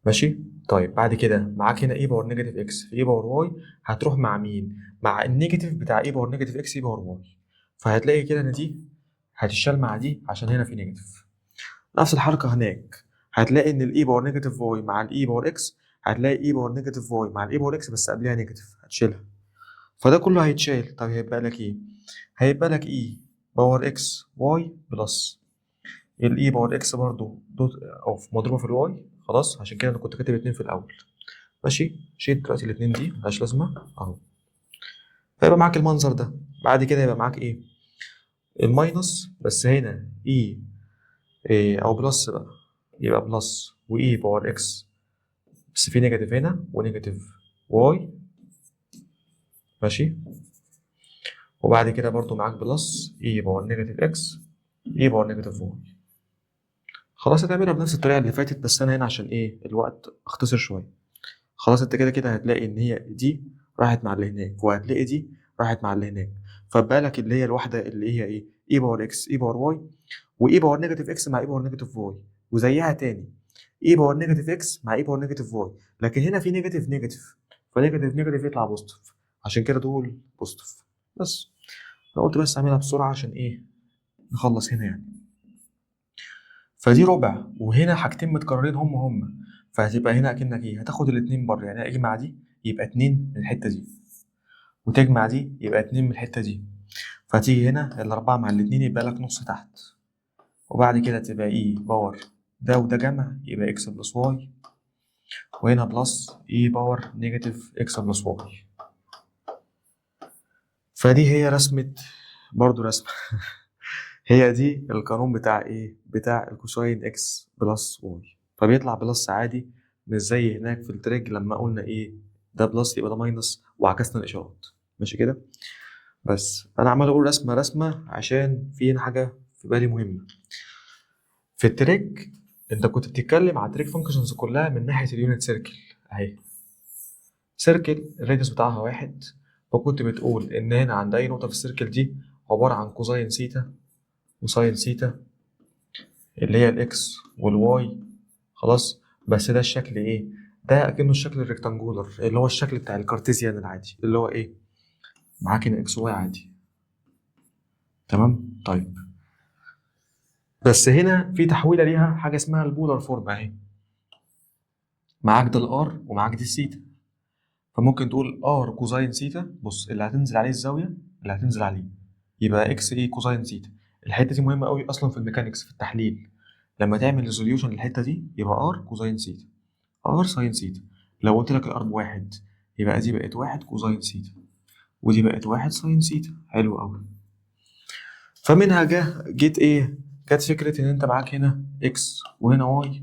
ماشي. طيب بعد كده معاك هنا اي باور نيجاتيف اكس في اي باور واي، هتروح مع مين؟ مع النيجاتيف بتاع اي باور نيجاتيف اكس اي باور واي، فهتلاقي كده ان دي هتشال مع دي عشان هنا في نيجاتيف. نفس الحركه هناك، هتلاقي ان الاي باور نيجاتيف واي مع الاي باور اكس، هتلاقي اي باور نيجاتيف واي مع الاي باور اكس بس قبلها نيجاتيف، هتشيلها، فده كله هيتشال. طب هيبقى لك ايه؟ هيبقى لك اي باور اكس واي بلس الاي باور اكس برضو دوت او مضروبه في الواي. خلاص، عشان كده انا كنت كاتب اتنين في الاول. ماشي، شيل دلوقتي الاتنين دي ملهاش لازمه اهو. فيبقى معاك المنظر ده. بعد كده يبقى معاك ايه؟ الماينس، بس هنا إيه او بلس بقى، يبقى بلس واي باور اكس بس في نيجاتيف هنا ونيجاتيف واي. ماشي، وبعد كده برضو معاك بلس اي باور نيجاتيف اكس اي باور نيجاتيف واي. خلاص، هتعملها بنفس الطريقه اللي فاتت، بس انا هنا عشان ايه الوقت اختصر شويه. خلاص، انت كده كده هتلاقي ان هي دي راحت مع اللي هناك، وهتلاقي دي راحت مع اللي هناك، فبالك اللي هي الواحده اللي هي ايه، اي باور اكس اي باور واي، واي باور نيجاتيف اكس مع اي باور نيجاتيف واي، وزيها تاني اي باور نيجاتيف اكس مع اي باور نيجاتيف واي، لكن هنا في نيجاتيف نيجاتيف، فنيجاتيف نيجاتيف يطلع بوزيتيف، عشان كده دول بوزيتيف. بس انا قلت بس اعملها بسرعه عشان ايه، نخلص هنا يعني. فدي ربع، وهنا حاجتين متكررين هم، فهتبقى هنا اكنك ايه، هتاخد الاتنين بره، يعني اجمع دي يبقى اتنين من الحته دي، وتجمع دي يبقى اتنين من الحته دي، فتيجي هنا الاربعه مع الاتنين يبقى لك نص تحت، وبعد كده تبقى اي باور ده وده جمع يبقى اكس بلس واي، وهنا بلس اي باور نيجاتيف اكس بلس واي. فدي هي رسمة، برضو رسمة هي دي القانون بتاع ايه، بتاع الكوساين اكس بلس واي، فبيطلع بلس عادي، مش زي هناك في التريج لما قلنا ايه، ده بلس يبقى ده ماينس وعكسنا الاشارات. ماشي كده. بس انا عمال اقول رسمة رسمة عشان في هنا حاجة في بالي مهمة. في التريج انت كنت بتتكلم على التريج فانكشنز كلها من ناحية اليونت سيركل اهي، سيركل الراديوس بتاعها واحد، فكنت بتقول ان هنا عند اي نقطة في السيركل دي عبارة عن كوزاين سيتا وساين سيتا اللي هي الاكس والواي. خلاص، بس ده الشكل ايه، ده اكنه الشكل الريكتانجولر اللي هو الشكل بتاع الكارتيزيان العادي اللي هو ايه، معاك هنا اكس واي عادي. تمام. طيب بس هنا في تحويله ليها حاجه اسمها البولار فورم اهي، معاك ده الار ومعاك دي السيتا، فممكن تقول ار كوزاين سيتا، بص اللي هتنزل عليه الزاويه اللي هتنزل عليه يبقى اكس ايه كوزاين سيتا. الحته دي مهمه قوي اصلا في الميكانيكس في التحليل، لما تعمل ريزوليوشن للحته دي يبقى ار كوزاين سيتا ار ساين سيتا. لو قلت لك الار بواحد يبقى دي بقت واحد كوزاين سيتا، ودي بقت واحد ساين سيتا. حلو قوي. فمنها جيت ايه، جت فكره ان انت معاك هنا اكس وهنا واي،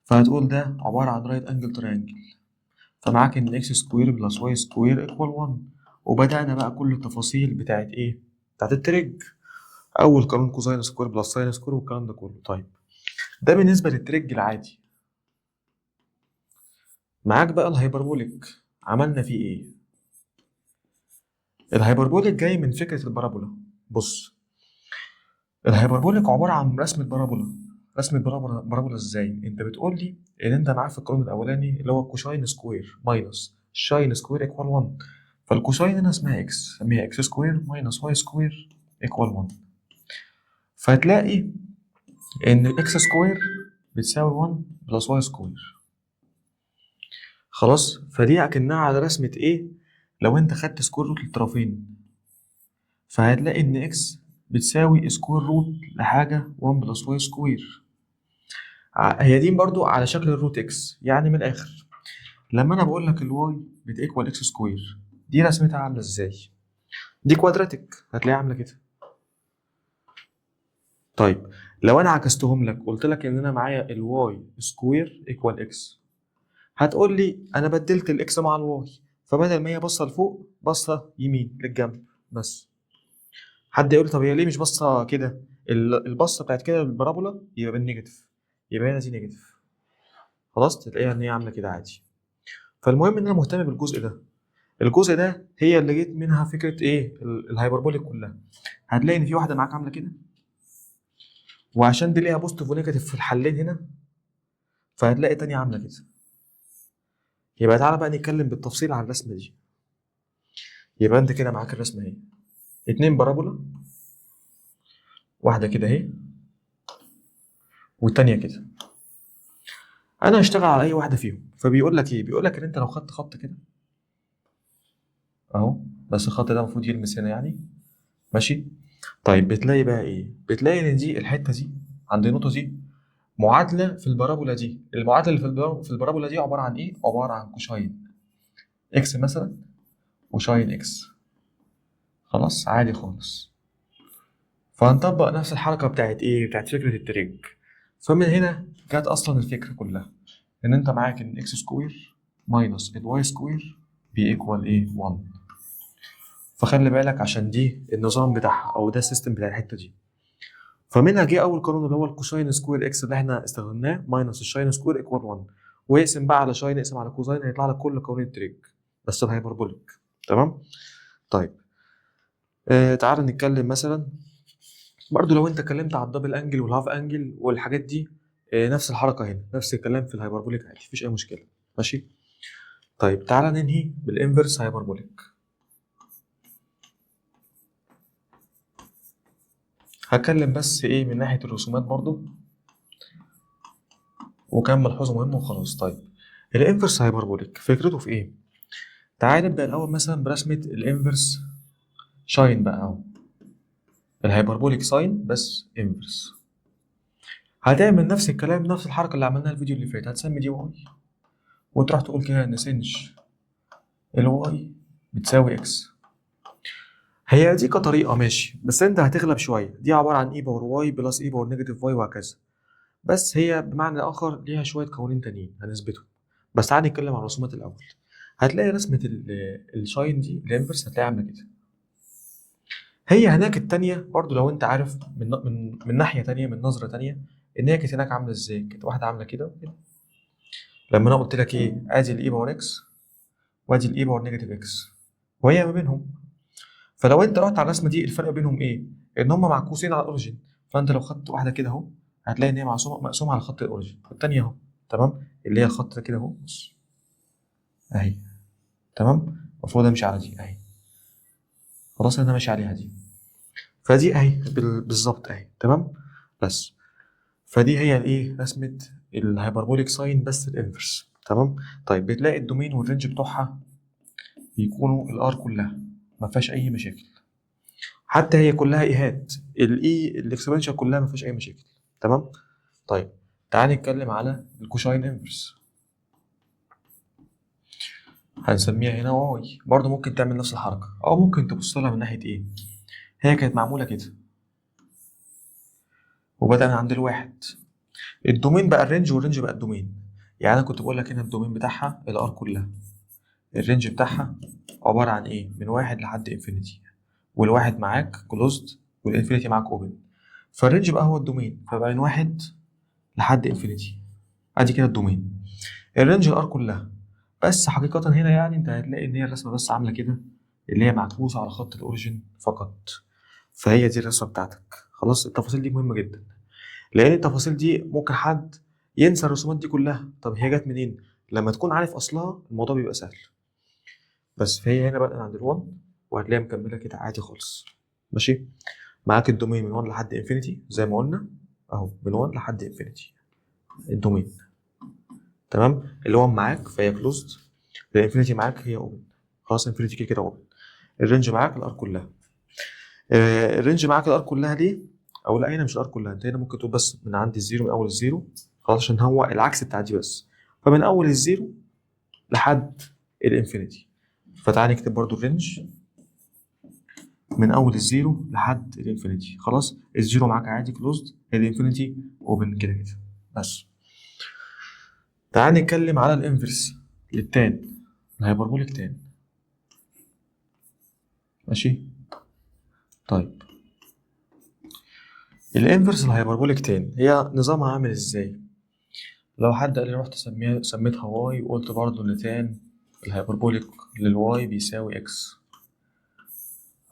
فهتقول ده عباره عن رايت انجل تريانجل، فمعاك ان اكس سكوير بلس واي سكوير ايكوال 1. وبدانا بقى كل التفاصيل بتاعت ايه، بتاعت التريج، اول قانون كوزاين سكوير بلس ساين سكوير والكلام ده كله. طيب ده بالنسبه للتريج العادي. معاك بقى الهايبربوليك، عملنا فيه ايه؟ الهايبربوليك جاي من فكره البارابولا. بص، الهايبربوليك عباره عن رسمه بارابولا. رسمه بارابولا ازاي؟ انت بتقول لي ان انت معاك في القانون الاولاني اللي هو كوساين سكوير ماينس شاين سكوير ايكوال 1، فالكوساين هنا اسمها اكس، سميها اكس سكوير ماينس واي سكوير ايكوال 1، فهتلاقي ان اكس سكوير بتساوي 1 بلس واي سكوير. خلاص، فدي اكنها على رسمه ايه، لو انت خدت سكوير روت للطرفين فهتلاقي ان اكس بتساوي سكوير روت لحاجه 1 بلس واي سكوير. هي دي برضو على شكل الروت اكس، يعني من الاخر لما انا بقول لك الواي بتيكوال اكس سكوير، دي رسمتها عامله ازاي؟ دي كوادراتيك هتلاقيها عامله كده. طيب لو انا عكستهم لك قلت لك ان انا معايا الواي سكوير ايكوال اكس، هتقول لي انا بدلت الاكس مع الواي، فبدل ما هي باصه لفوق باصه يمين للجنب بس. حد يقول طب هي ليه مش باصه كده؟ البصه بتاعت كده بالبارابولا يبقى بالنيجاتيف، يبقى هنا دي نيجاتيف. خلاص تلاقيها ان هي عامله كده عادي. فالمهم ان انا مهتم بالجزء ده. الجزء ده هي اللي جيت منها فكره ايه الهايبربوليك كلها. هتلاقي ان في واحده معاك عامله كده، وعشان دي ليها بوزيتيف ونيجاتيف في الحلين هنا، فهتلاقي تانية عامله كده. يبقى تعالى بقى نتكلم بالتفصيل عن الرسمه دي. يبقى انت كده معاك الرسمه اهي، اتنين بارابولا، واحده كده اهي والتانية كده. انا هشتغل على اي واحده فيهم. فبيقول لك ايه؟ بيقول لك ان انت لو خدت خط كده اهو، بس الخط ده المفروض يلمس هنا يعني، ماشي. طيب بتلاقي بقى ايه؟ بتلاقي ان دي الحته دي عند النقطه دي معادله في البارابولا دي. المعادله اللي في البارابولا دي عباره عن ايه؟ عباره عن كوشاين اكس مثلا وشاين اكس. خلاص عادي خالص. فهنطبق نفس الحركه بتاعت ايه؟ بتاعت فكره التريج. فمن هنا جت اصلا الفكره كلها، ان انت معاك ان اكس سكوير ماينس الواي سكوير بيكوال ايه؟ 1. فخلي بالك عشان دي النظام بتاعها او ده السيستم بتاع الحته دي. فمنها جه اول قانون اللي هو الكوساين سكوير اكس اللي احنا استخدمناه ماينس الشاين سكوير ايكوال 1. واقسم بقى على شاين، اقسم على كوزاين، هيطلع لك كل قوانين التريج بس الهايبربوليك. تمام. طيب تعال نتكلم مثلا برضو لو انت اتكلمت على الدبل انجل والهاف انجل والحاجات دي، نفس الحركه هنا، نفس الكلام في الهايبربوليك عادي، مفيش اي مشكله. ماشي. طيب تعال ننهي بالانفرس هايبربوليك. هتكلم بس ايه من ناحيه الرسومات برضو، وكان ملحوظه مهمه وخلاص. طيب الانفرس هايبربوليك فكرته في ايه؟ تعال نبدا الاول مثلا برسمه الانفرس شاين بقى اهو، الهايبربوليك ساين بس انفرس. هتعمل نفس الكلام، نفس الحركه اللي عملناها الفيديو اللي فات. هتسمي دي واي، وتروح تقول كده ان سنج الواي بتساوي اكس. هي دي كطريقه ماشي، بس انت هتغلب شويه. دي عباره عن اي باور واي بلس اي باور نيجاتيف واي وهكذا. بس هي بمعنى اخر ليها شويه قوانين تانيين هنثبتهم. بس تعالى نتكلم عن الرسومات الاول. هتلاقي رسمه الشاين دي الانفرس هتلاقيها عامله كده. هي هناك التانية برضو لو انت عارف من ناحيه تانية، من نظره تانية، ان هي كانت هناك عامله ازاي. كانت واحده عامله كده وكده. لما انا قلت لك ايه؟ ادي الاي باور اكس وادي الاي باور نيجاتيف اكس، وهي ما بينهم. فلو انت رحت على الرسمه دي، الفرق بينهم ايه؟ ان هم معكوسين على الاوريجن. فانت لو خدت واحده كده اهو، هتلاقي ان هي مقسومه على خط الاوريجن، والثانيه اهو تمام، اللي هي الخط ده كده اهو، بص اهي. تمام. المفروض امشي على دي اهي. خلاص انا ماشي عليها دي. فدي اهي بالظبط اهي. تمام. بس فدي هي الايه؟ رسمه الهايبربوليك ساين بس الانفرس. تمام. طيب بتلاقي الدومين والرينج بتوعها بيكونوا الار كلها، ما فيهاش اي مشاكل. حتى هي كلها ايهات، الاي الاكسبوننشال كلها ما فيهاش اي مشاكل. تمام. طيب تعال نتكلم على الكوشاين انفرس. هنسميها هنا واي. برضه ممكن تعمل نفس الحركه، او ممكن تبص لها من ناحيه ايه؟ هي كانت معموله كده وبدأنا عند الواحد. الدومين بقى الرينج والرينج بقى الدومين. يعني انا كنت بقول لك هنا الدومين بتاعها الار كلها، الرينج بتاعها عباره عن ايه؟ من واحد لحد انفينيتي، والواحد معاك كلوزد والانفينيتي معاك اوبن. فالرينج بقى هو الدومين، فبقى من واحد لحد انفينيتي. ادي كده الدومين، الرينج الار كلها. بس حقيقة هنا يعني انت هتلاقي ان هي الرسمة بس عاملة كده، اللي هي معكوسة على خط الاوريجين فقط. فهي دي الرسمة بتاعتك. خلاص التفاصيل دي مهمة جدا، لان التفاصيل دي ممكن حد ينسى الرسومات دي كلها. طب هي جت منين؟ لما تكون عارف اصلها الموضوع بيبقى سهل. بس فهي هنا بقى عند ال1، وهتلاقيها مكملة كده عادي خالص. ماشي. معاك الدومين من 1 لحد انفينيتي زي ما قلنا اهو، من 1 لحد انفينيتي الدومين. تمام. اللي هو معاك فهي كلوزد، الانفينيتي معاك هي اوبن. خلاص انفينيتي كده كده اوبن. الرينج معاك الار كلها. الرينج معاك الار كلها ليه؟ او لا هنا مش الار كلها، انت هنا ممكن تقول بس من عند الزيرو، من اول الزيرو. خلاص عشان هو العكس بتاع دي بس. فمن اول الزيرو لحد الانفينيتي. فتعال نكتب برضو الرينج من اول الزيرو لحد الانفينيتي. خلاص الزيرو معاك عادي كلوزد، الانفينيتي اوبن كده كده بس. تعال نتكلم على الانفرس للتان، الهايبربوليك تان. ماشي. طيب الانفرس الهايبربوليك تاني هي نظامها عامل ازاي؟ لو حد قال لي رحت سميتها واي وقلت برضه ان تان الهايبربوليك للواي بيساوي اكس،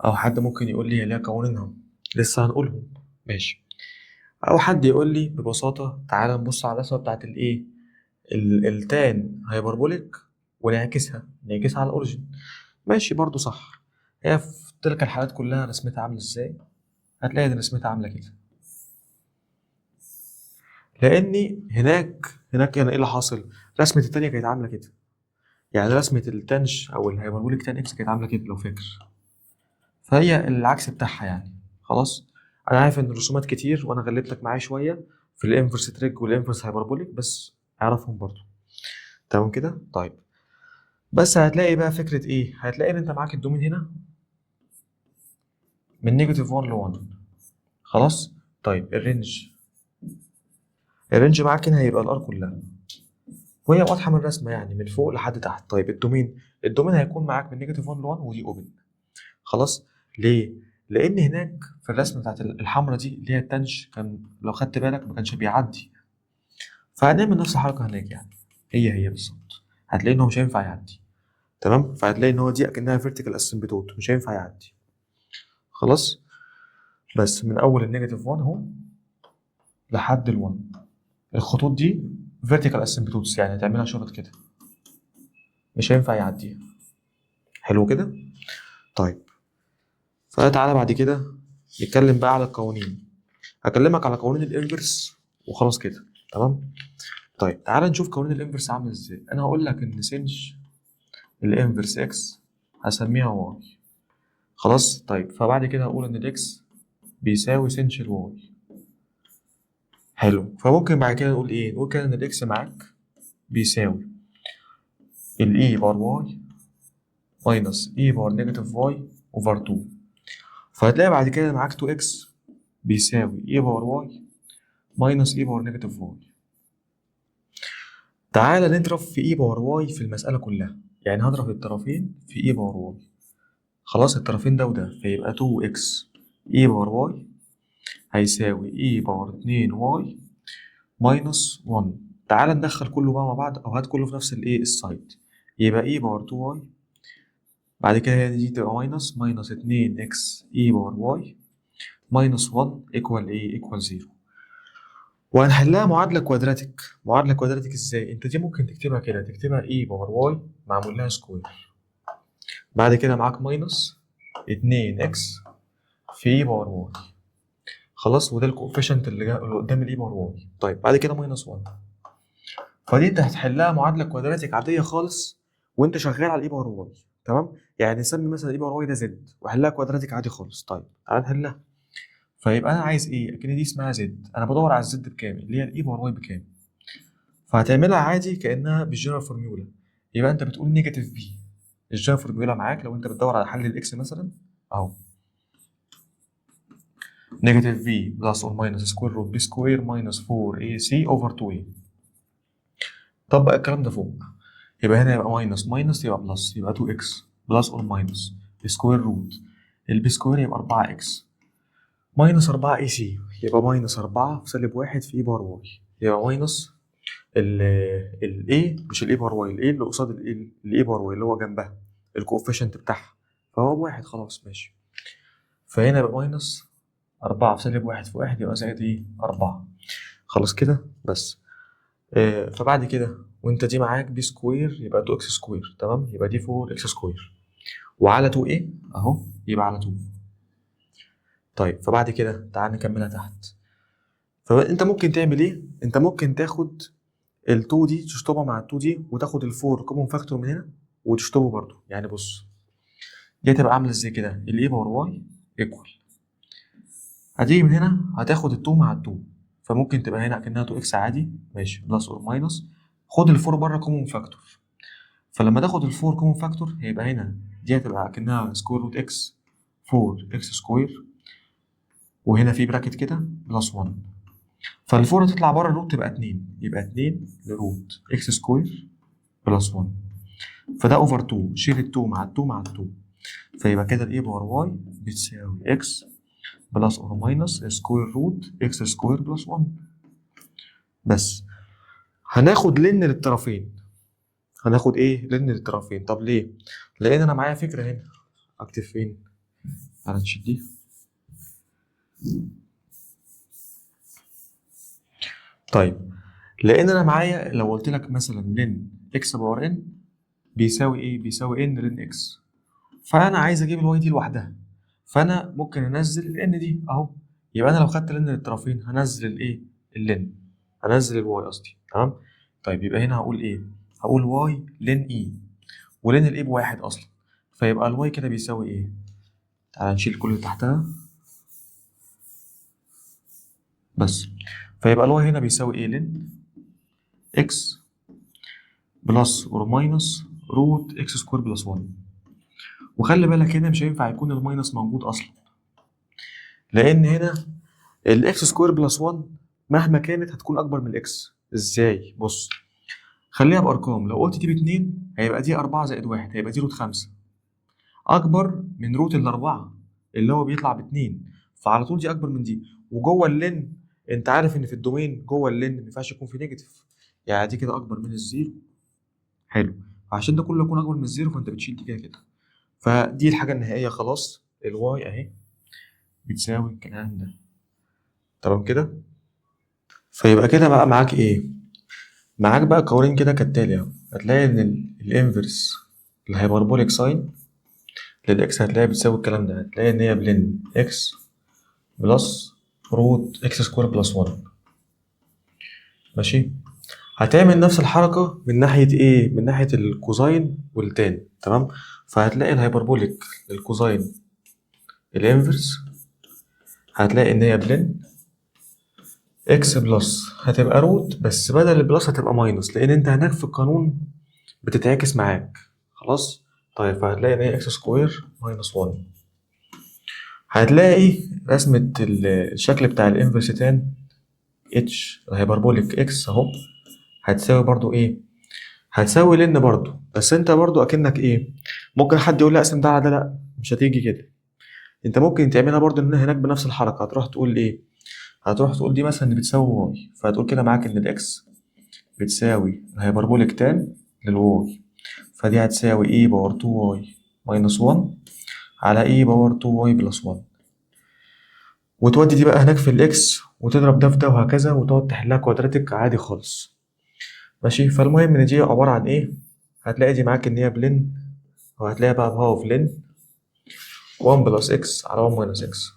او حد ممكن يقول لي هي ليها قوانينها لسه هنقولهم. ماشي. او حد يقول لي ببساطه تعالى نبص على الرسمه بتاعت الايه، التان هايبربوليك نعكسها على الاوريجين. ماشي برضو صح. هي في تلك الحالات كلها رسمتها عامله ازاي؟ هتلاقي ان رسمتها عامله كده، لاني هناك يعني ايه اللي حاصل؟ رسمه التانية كانت عامله كده، يعني رسمه التانش او الهايبربوليك تان اكس كانت عامله كده لو فاكر، فهي العكس بتاعها يعني. خلاص. انا عارف ان الرسومات كتير وانا غلبتك معايا شويه في الانفرس تريج والانفرس هايبربوليك، بس اعرفهم برضو. تمام كده. طيب بس هتلاقي بقى فكره ايه، هتلاقي ان انت معاك الدومين هنا من نيجاتيف 1 ل 1. خلاص. طيب الرينج معاك هنا هيبقى الار كلها، وهي واضحه من الرسمه يعني من فوق لحد تحت. طيب الدومين هيكون معاك من نيجاتيف 1 ل 1 ودي اوبن. خلاص. ليه؟ لان هناك في الرسمه بتاعت الحمراء دي اللي هي التنش كان لو خدت بالك ما كانش بيعدي، فهنعمل نفس الحركه هناك يعني، هي بالظبط. هتلاقي ان هو مش هينفع يعدي. تمام. فهتلاقي ان هو دي اكنها فيرتيكال اسمبتوت مش هينفع يعدي. خلاص. بس من اول النيجاتيف 1 اهو لحد ال1، الخطوط دي فيرتيكال اسمبتوتس يعني هتعملها شرط كده مش هينفع يعديها. حلو كده. طيب فتعالى بعد كده نتكلم بقى على القوانين. هكلمك على قوانين الانفرس وخلاص كده. تمام. طيب تعالى نشوف قوانين الانفرس عامل ازاي. انا هقول لك ان سنج الانفرس اكس هسميها واي. خلاص. طيب فبعد كده هقول ان الاكس بيساوي سنج الواي. حلو. فممكن بعد كده نقول ايه، نقول كده ان الاكس معاك بيساوي الاي بار واي ماينس اي بار نيجاتيف واي اوفر 2. فهتلاقي بعد كده معاك 2 اكس بيساوي اي باور واي ماينس اي باور نيجاتيف واي. تعالى نضرب في اي باور واي في المسألة كلها، يعني هضرب الطرفين في اي باور واي. خلاص. الطرفين ده وده فيبقى 2 اكس اي باور واي هيساوي اي باور 2 واي ماينس 1. تعالى ندخل كله بقى مع بعض او هات كله في نفس الايه السايد، يبقى اي باور 2 واي بعد كده هي دي تبقى ماينس 2 اكس اي باور واي ماينس 1 ايكوال ايه، ايكوال 0. وهنحلها معادلة كوادراتيك. معادلة كوادراتيك ازاي؟ انت دي ممكن تكتبها كده، تكتبها اي باور واي معمول لها سكوير، بعد كده معاك ماينس 2 اكس في اي باور واي. خلاص. وده الكوفيشنت اللي قدام الاي باور واي. طيب بعد كده ماينس 1. فدي انت هتحلها معادلة كوادراتيك عادية خالص وانت شغال على الاي باور واي. تمام. يعني نسمي مثلا الاي باور واي ده زد واحلها كوادراتيك عادي خالص. طيب تعالى نحلها. فيبقى انا عايز ايه، اكن دي اسمها زد، انا بدور على الزد بكام اللي هي الاي باور واي بكام. فهتعملها عادي كانها بالجنرال فورميولا. يبقى انت بتقول نيجاتيف بي. الجنرال فورميولا معاك لو انت بتدور على حل الاكس مثلا اهو، نيجاتيف بي بلس اور ماينس سكوير روت بي سكوير ماينس 4 اي سي اوفر 2 اي. طبق الكلام ده فوق، يبقى هنا يبقى ماينس يبقى بلس، يبقى 2 اكس بلس اور ماينس سكوير روت البي سكوير يبقى 4 اكس ماينس 4 اي سي، يبقى ماينس 4 في سالب 1 في اي بار واي، يبقى ماينس الاي مش الاي بار واي، الاي اللي قصاد الاي بار واي اللي هو جنبها الكوفيشنت بتاعها فهو بواحد. خلاص ماشي. فهنا يبقى ماينس 4 في سالب 1 في 1 يبقى زائد ايه 4. خلاص كده بس. فبعد كده وانت دي معاك بي سكوير يبقى 2 اكس سكوير. تمام. يبقى دي 4 اكس سكوير وعلى 2 ايه اهو يبقى على 2. طيب فبعد كده تعال نكملها تحت. فانت ممكن تعمل ايه، انت ممكن تاخد ال2 دي تشطبها مع ال2 دي وتاخد ال4 كومون فاكتور من هنا وتشطبه برضو. يعني بص دي هتبقى عامله ازاي كده، الاي باور واي ايكوال، هتيجي من هنا هتاخد ال2 مع ال2 فممكن تبقى هنا كأنها 2 اكس عادي ماشي بلس اور ماينس، خد ال4 بره كومون فاكتور. فلما تاخد ال4 كومون فاكتور هيبقى هنا دي هتبقى كأنها سكوير روت اكس 4 اكس سكوير وهنا في براكت كده بلس 1. فالفور هتطلع بره الروت تبقى 2، يبقى 2 لروت اكس سكوير بلس 1. فده اوفر 2، شيل ال2 مع ال2 مع ال2 فيبقى كده الاي باور واي بتساوي اكس بلس اور ماينس سكوير روت اكس سكوير بلس 1. بس هناخد لن للطرفين. هناخد ايه؟ لن للطرفين. طب ليه؟ لان انا معايا فكره هنا. اكتب فين؟ تعالى نشيل دي. طيب لان انا معايا لو قلت لك مثلا لن اكس باور ان بيساوي ايه؟ بيساوي ان لن اكس. فانا عايز اجيب الواي دي لوحدها، فانا ممكن انزل الان دي اهو. يبقى انا لو خدت لن للطرفين هنزل الايه؟ اللن. هنزل الواي قصدي. تمام. طيب يبقى هنا هقول ايه؟ هقول واي لن اي، ولن الاي بواحد اصلا، فيبقى الواي كده بيساوي ايه؟ تعالى نشيل كل اللي تحتها بس. فيبقى الواي هنا بيساوي ايه؟ لن اكس بلس اور ماينس روت اكس سكوير بلس 1. وخلي بالك هنا مش هينفع يكون الماينس موجود اصلا، لان هنا الاكس سكوير بلس 1 مهما كانت هتكون اكبر من الاكس. ازاي؟ بص، خليها بارقام. لو قلت دي ب2 هيبقى دي 4 زائد 1 هيبقى دي روت 5 اكبر من روت الاربعه اللي هو بيطلع ب2، فعلى طول دي اكبر من دي. وجوه اللن انت عارف ان في الدومين جوه اللن ما ينفعش يكون في نيجاتيف، يعني دي كده اكبر من الزيرو. حلو. عشان ده كله يكون اكبر من الزيرو فانت بتشيل دي كده كده. فدي الحاجه النهائيه خلاص. الواي اهي بتساوي الكلام ده. تمام كده. فيبقى كده بقى معاك ايه؟ معاك بقى قوانين كده كالتالي اهو. هتلاقي ان الانفرس الهيبربوليك ساين للاكس هتلاقي بتساوي الكلام ده. هتلاقي ان هي بلن اكس بلس روت اكس سكوير بلس 1. ماشي. هتعمل نفس الحركة من ناحية ايه؟ من ناحية الكوزاين والتان. تمام. فهتلاقي الهيبربوليك للكوزاين الانفرس هتلاقي ان هي بلن اكس بلس هتبقى روت، بس بدل البلس هتبقى ماينس لان انت هناك في القانون بتتعكس معاك. خلاص. طيب فهتلاقي ان هي اكس سكوير ماينس 1. هتلاقي رسمة الشكل بتاع الانفرس تان اتش الهيبربوليك اكس اهو هتساوي برضو ايه؟ هتساوي لن برضو. بس انت برضو اكنك ايه؟ ممكن حد يقول لا اقسم ده على ده، لا مش هتيجي كده. انت ممكن تعملها برضو ان هناك بنفس الحركة. هتروح تقول ايه؟ هتروح تقول دي مثلا بتساوي واي، فهتقول كده معاك ان الاكس بتساوي الهيبربوليك تان للواي، فدي هتساوي ايه باور 2 واي ماينس 1 على ايه باور 2 واي بلس 1. وتودي دي بقى هناك في الاكس وتضرب ده في ده وهكذا وتقعد تحلها كوادراتيك عادي خالص. ماشي. فالمهم ان دي عبارة عن ايه؟ هتلاقي دي معاك ان هي بلن، وهتلاقيها بقى بهاف لن 1 بلس اكس على 1 ماينس اكس.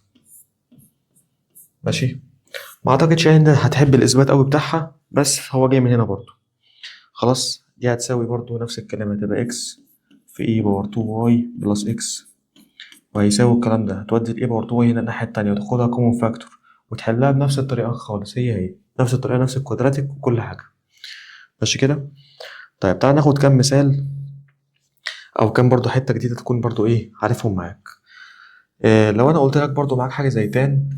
ماشي. ما اعتقدش يعني انت هتحب الاثبات قوي بتاعها، بس هو جاي من هنا برضو. خلاص. دي هتساوي برضو نفس الكلام، هتبقى اكس في اي باور 2 واي بلس اكس، وهيساوي الكلام ده. هتودي الاي باور 2 واي هنا الناحية التانية وتاخدها كومون فاكتور وتحلها بنفس الطريقة خالص. هي نفس الطريقة نفس الكوادراتيك وكل حاجة. ماشي كده. طيب تعال ناخد كام مثال او كام برضو حتة جديدة تكون برضو ايه عارفهم معاك. لو انا قلت لك برضو معاك حاجة زي تان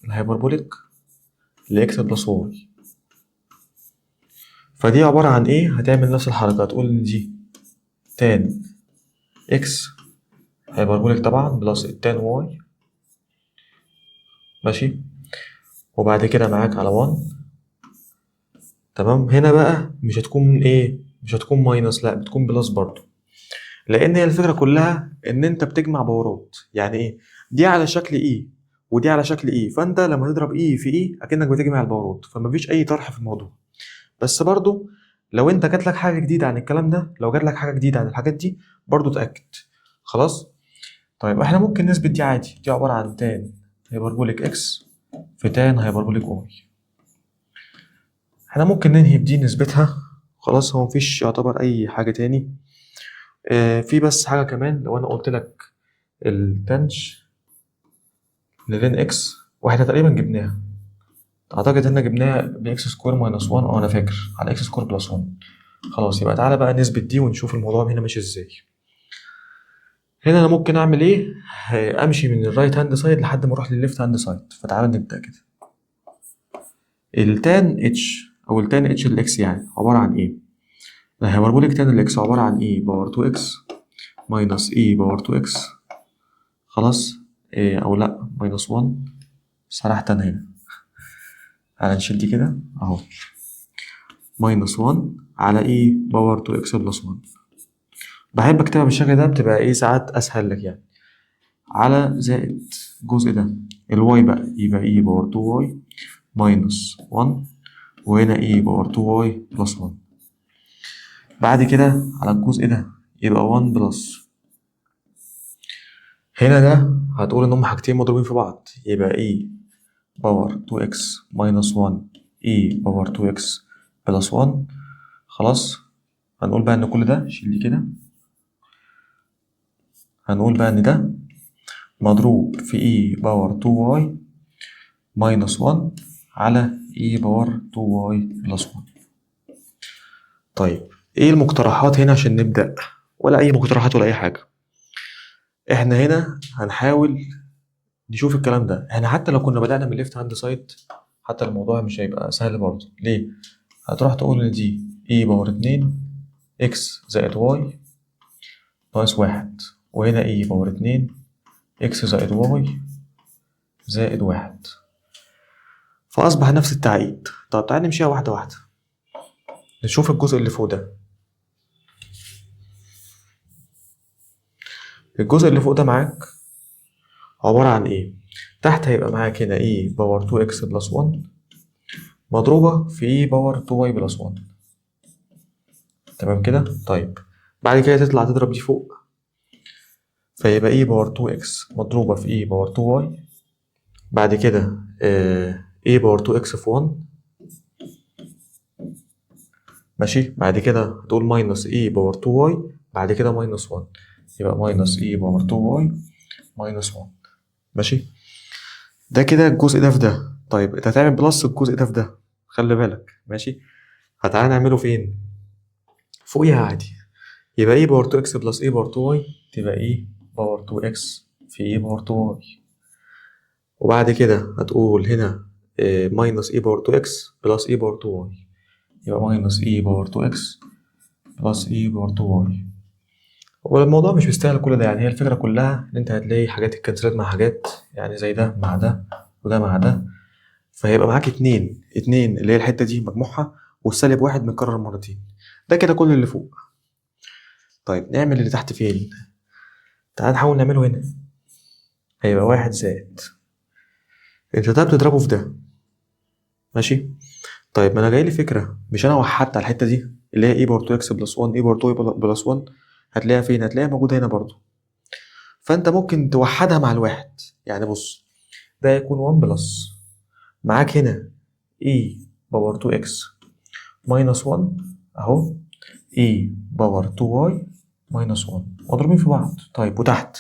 الهيبربوليك لإكس بلس واي، فدي عبارة عن إيه؟ هتعمل نفس الحركة. هتقول إن دي تان إكس هيبربوليك طبعا بلس التان واي. ماشي. وبعد كده معاك على 1. تمام. هنا بقى مش هتكون إيه؟ مش هتكون ماينس، لأ بتكون بلس برضو، لأن هي الفكرة كلها إن أنت بتجمع باورات. يعني إيه؟ دي على شكل إيه ودي على شكل إيه، فأنت لما تضرب إيه في إيه أكنك بتجمع الباورات، فمفيش أي طرح في الموضوع. بس برضو لو انت جات لك حاجه جديده عن الكلام ده، لو جات لك حاجه جديده عن الحاجات دي برضو اتاكد. خلاص. طيب احنا ممكن نثبت دي عادي. دي عباره عن تان هيبربوليك اكس في تان هيبربوليك واي. احنا ممكن ننهي بدي نثبتها. خلاص. هو مفيش يعتبر اي حاجه تاني. في بس حاجه كمان. لو انا قلت لك التانج للين اكس واحنا تقريبا جبناها، اعتقد ان جبناها باكس سكوير ماينس 1. انا فاكر على اكس سكوير بلس 1. خلاص. يبقى تعالى بقى نثبت دي ونشوف الموضوع هنا ماشي ازاي. هنا انا ممكن اعمل ايه؟ امشي من الرايت هاند سايد لحد ما اروح للليفت هاند سايد. فتعالى نبدا كده. التان اتش او التان اتش الاكس يعني عباره عن ايه؟ الهيبربوليك تان الاكس عباره عن ايه باور 2 اكس ماينس اي باور 2 اكس. خلاص او لا ماينس 1، سرحت انا هنا. تعالى نشيل دي كده اهو، ماينس 1 على اي باور 2 اكس بلس 1. بحب اكتبها بالشكل ده، بتبقى ايه ساعات اسهل لك يعني. على زائد الجزء ده الواي بقى يبقى اي باور 2 واي ماينس 1، وهنا اي باور 2 واي بلس 1. بعد كده على الجزء ده يبقى 1 بلس، هنا ده هتقول ان هم حاجتين مضروبين في بعض، يبقى اي باور 2 اكس ماينس 1 اي باور 2 اكس بلس 1. خلاص هنقول بقى ان كل ده شيل دي كده، هنقول بقى ان ده مضروب في اي باور 2 واي ماينس 1 على اي باور 2 واي بلس 1. طيب ايه المقترحات هنا عشان نبدأ؟ ولا اي مقترحات ولا اي حاجة. احنا هنا هنحاول نشوف الكلام ده. احنا حتى لو كنا بدأنا من ليفت هاند سايد حتى الموضوع مش هيبقى سهل برضه. ليه؟ هتروح تقول ان دي اي باور 2 اكس زائد واي ناقص 1، وهنا اي باور 2 اكس زائد واي زائد 1، فأصبح نفس التعقيد. طب تعالى نمشيها واحدة واحدة، نشوف الجزء اللي فوق ده. الجزء اللي فوق ده معاك عبارة عن ايه؟ تحت هيبقى معاك هنا اي باور 2 اكس بلس 1 مضروبة في اي باور 2 واي بلس 1. تمام كده؟ طيب بعد كده تطلع تضرب دي فوق، فيبقى اي باور 2 اكس مضروبة في اي باور 2 واي. بعد كده اي باور 2 اكس في 1 ماشي. بعد كده هتقول ماينس اي باور 2 واي، بعد كده ماينس 1، يبقى ماينس اي باور 2 واي ماينس 1 ماشي. ده كده الجزء ده في ده. طيب انت هتعمل بلس الجزء ده في ده، خلي بالك ماشي. هتعالى نعمله فين؟ فوقيها عادي، يبقى اي باور 2 اكس بلس اي باور 2 واي تبقى اي باور 2 اكس في اي باور 2 واي. وبعد كده هتقول هنا ماينس اي باور 2 اكس بلس اي باور 2 واي، يبقى ماينس اي باور 2 اكس بلس اي باور 2 واي. والموضوع مش مستاهل كل ده يعني. هي الفكرة كلها ان انت هتلاقي حاجات اتكنسلت مع حاجات، يعني زي ده مع ده وده مع ده، فهيبقى معاك اتنين اللي هي الحتة دي مجموعها، والسالب واحد متكرر مرتين. ده كده كل اللي فوق. طيب نعمل اللي تحت فين؟ تعال نحاول نعمله هنا. هيبقى واحد زائد، انت ده بتضربه في ده ماشي. طيب ما انا جايلي فكرة، مش انا وحدت على الحتة دي اللي هي اي باور 2 اكس بلس 1 اي باور 2 بلس 1، هتلاقيها فين؟ هتلاقيها موجودة هنا برضو. فانت ممكن توحدها مع الواحد. يعني بص، ده يكون 1 بلس، معاك هنا e باور 2x ماينس 1 اهو، e باور 2y ماينس 1 مضروبين في بعض. طيب وتحت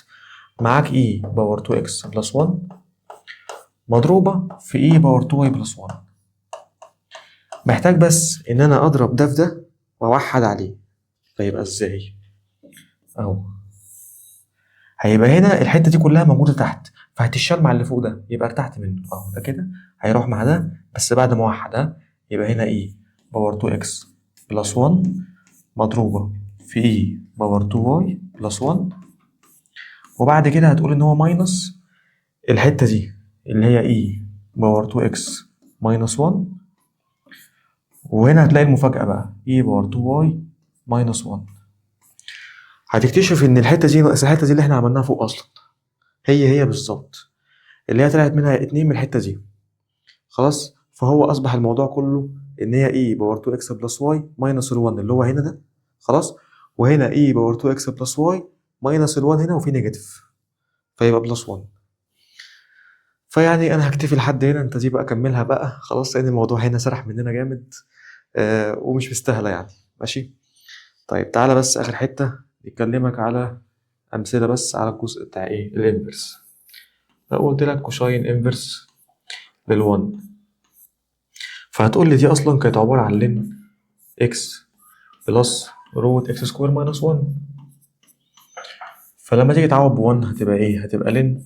معاك e باور 2x بلس 1 مضروبة في e باور 2y بلس 1. محتاج بس ان انا اضرب ده في ده واوحد عليه. فيبقى ازاي؟ اهو هيبقى هنا الحتة دي كلها موجودة تحت، فهتشال مع اللي فوق ده يبقى ارتحت منه اهو. ده كده هيروح مع ده بس بعد ما وحد ده، يبقى هنا اي باور 2x بلس 1 مضروبة في اي باور 2y بلس 1. وبعد كده هتقول ان هو ماينس الحتة دي اللي هي اي باور 2x ماينس 1. وهنا هتلاقي المفاجأة بقى اي باور 2y ماينس 1. هتكتشف ان الحتة دي ناقص الحتة دي اللي احنا عملناها فوق اصلا، هي بالظبط اللي هي طلعت منها 2 من الحتة دي. خلاص فهو اصبح الموضوع كله ان هي اي باور 2 اكس بلس واي ماينس ال1 اللي هو هنا ده. خلاص وهنا اي باور 2 اكس بلس واي ماينس ال1 هنا وفي نيجاتيف، فيبقى بلس 1. فيعني انا هكتفي لحد هنا، انت دي بقى كملها بقى خلاص لان الموضوع هنا سرح مننا جامد ومش مستاهله يعني ماشي. طيب تعالى بس اخر حته نكلمك على امثله بس على الجزء بتاع ايه الانفرس. لو قلت لك كوشاين انفرس لل1، فهتقول لي دي اصلا كانت عباره عن لين اكس بلس روت اكس سكوير ماينس 1. فلما تيجي تعوض ب1 هتبقى ايه؟ هتبقى لين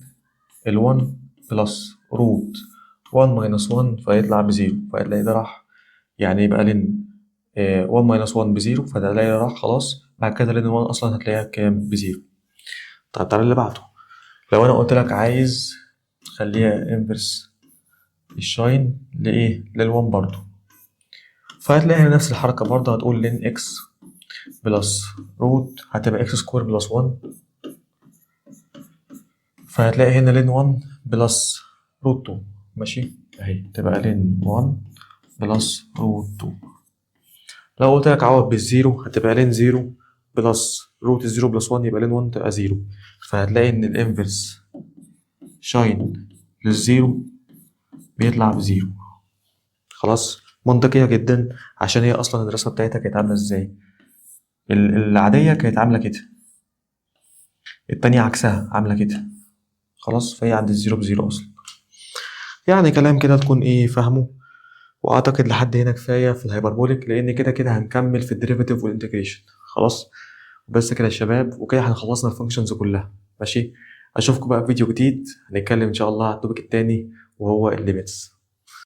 ال1 بلس روت 1 ماينس 1 فيطلع بزيرو، فهتلاقي ده راح. يعني يبقى لين 1 ماينس 1 بزيرو، فده هتلاقي راح خلاص. بعد كده لين 1 اصلا هتلاقيها كام؟ بزيرو. طيب تعالى اللي بعده. لو انا قلت لك عايز خليها انفرس الشاين لايه؟ لل1 برضو، فهتلاقي هنا نفس الحركة برضه، هتقول لين اكس بلس روت هتبقى اكس سكوير بلس 1، فهتلاقي هنا لين 1 بلس روت 2. ماشي اهي تبقى لين 1 بلس روت 2. لو قلت لك عوض بالزيرو هتبقى لين 0 بلس روت الزيرو بلس 1، يبقى لين 1 تبقى 0. فهتلاقي ان الانفرس شاين للزيرو بيطلع بزيرو. خلاص منطقية جدا، عشان هي اصلا الرسمة بتاعتها كانت عاملة ازاي؟ العادية كانت عاملة كده، التانية عكسها عاملة كده. خلاص فهي عند الزيرو بزيرو أصلا. يعني كلام كده تكون إيه فاهمه. وأعتقد لحد هنا كفاية في الهايبربوليك، لأن كده كده هنكمل في الديريفاتيف والإنتجريشن. خلاص بس كده يا شباب، وكده هنخلصنا الفانكشنز كلها. ماشي، أشوفكم بقى في فيديو جديد هنتكلم إن شاء الله على التوبيك التاني وهو الليميتس.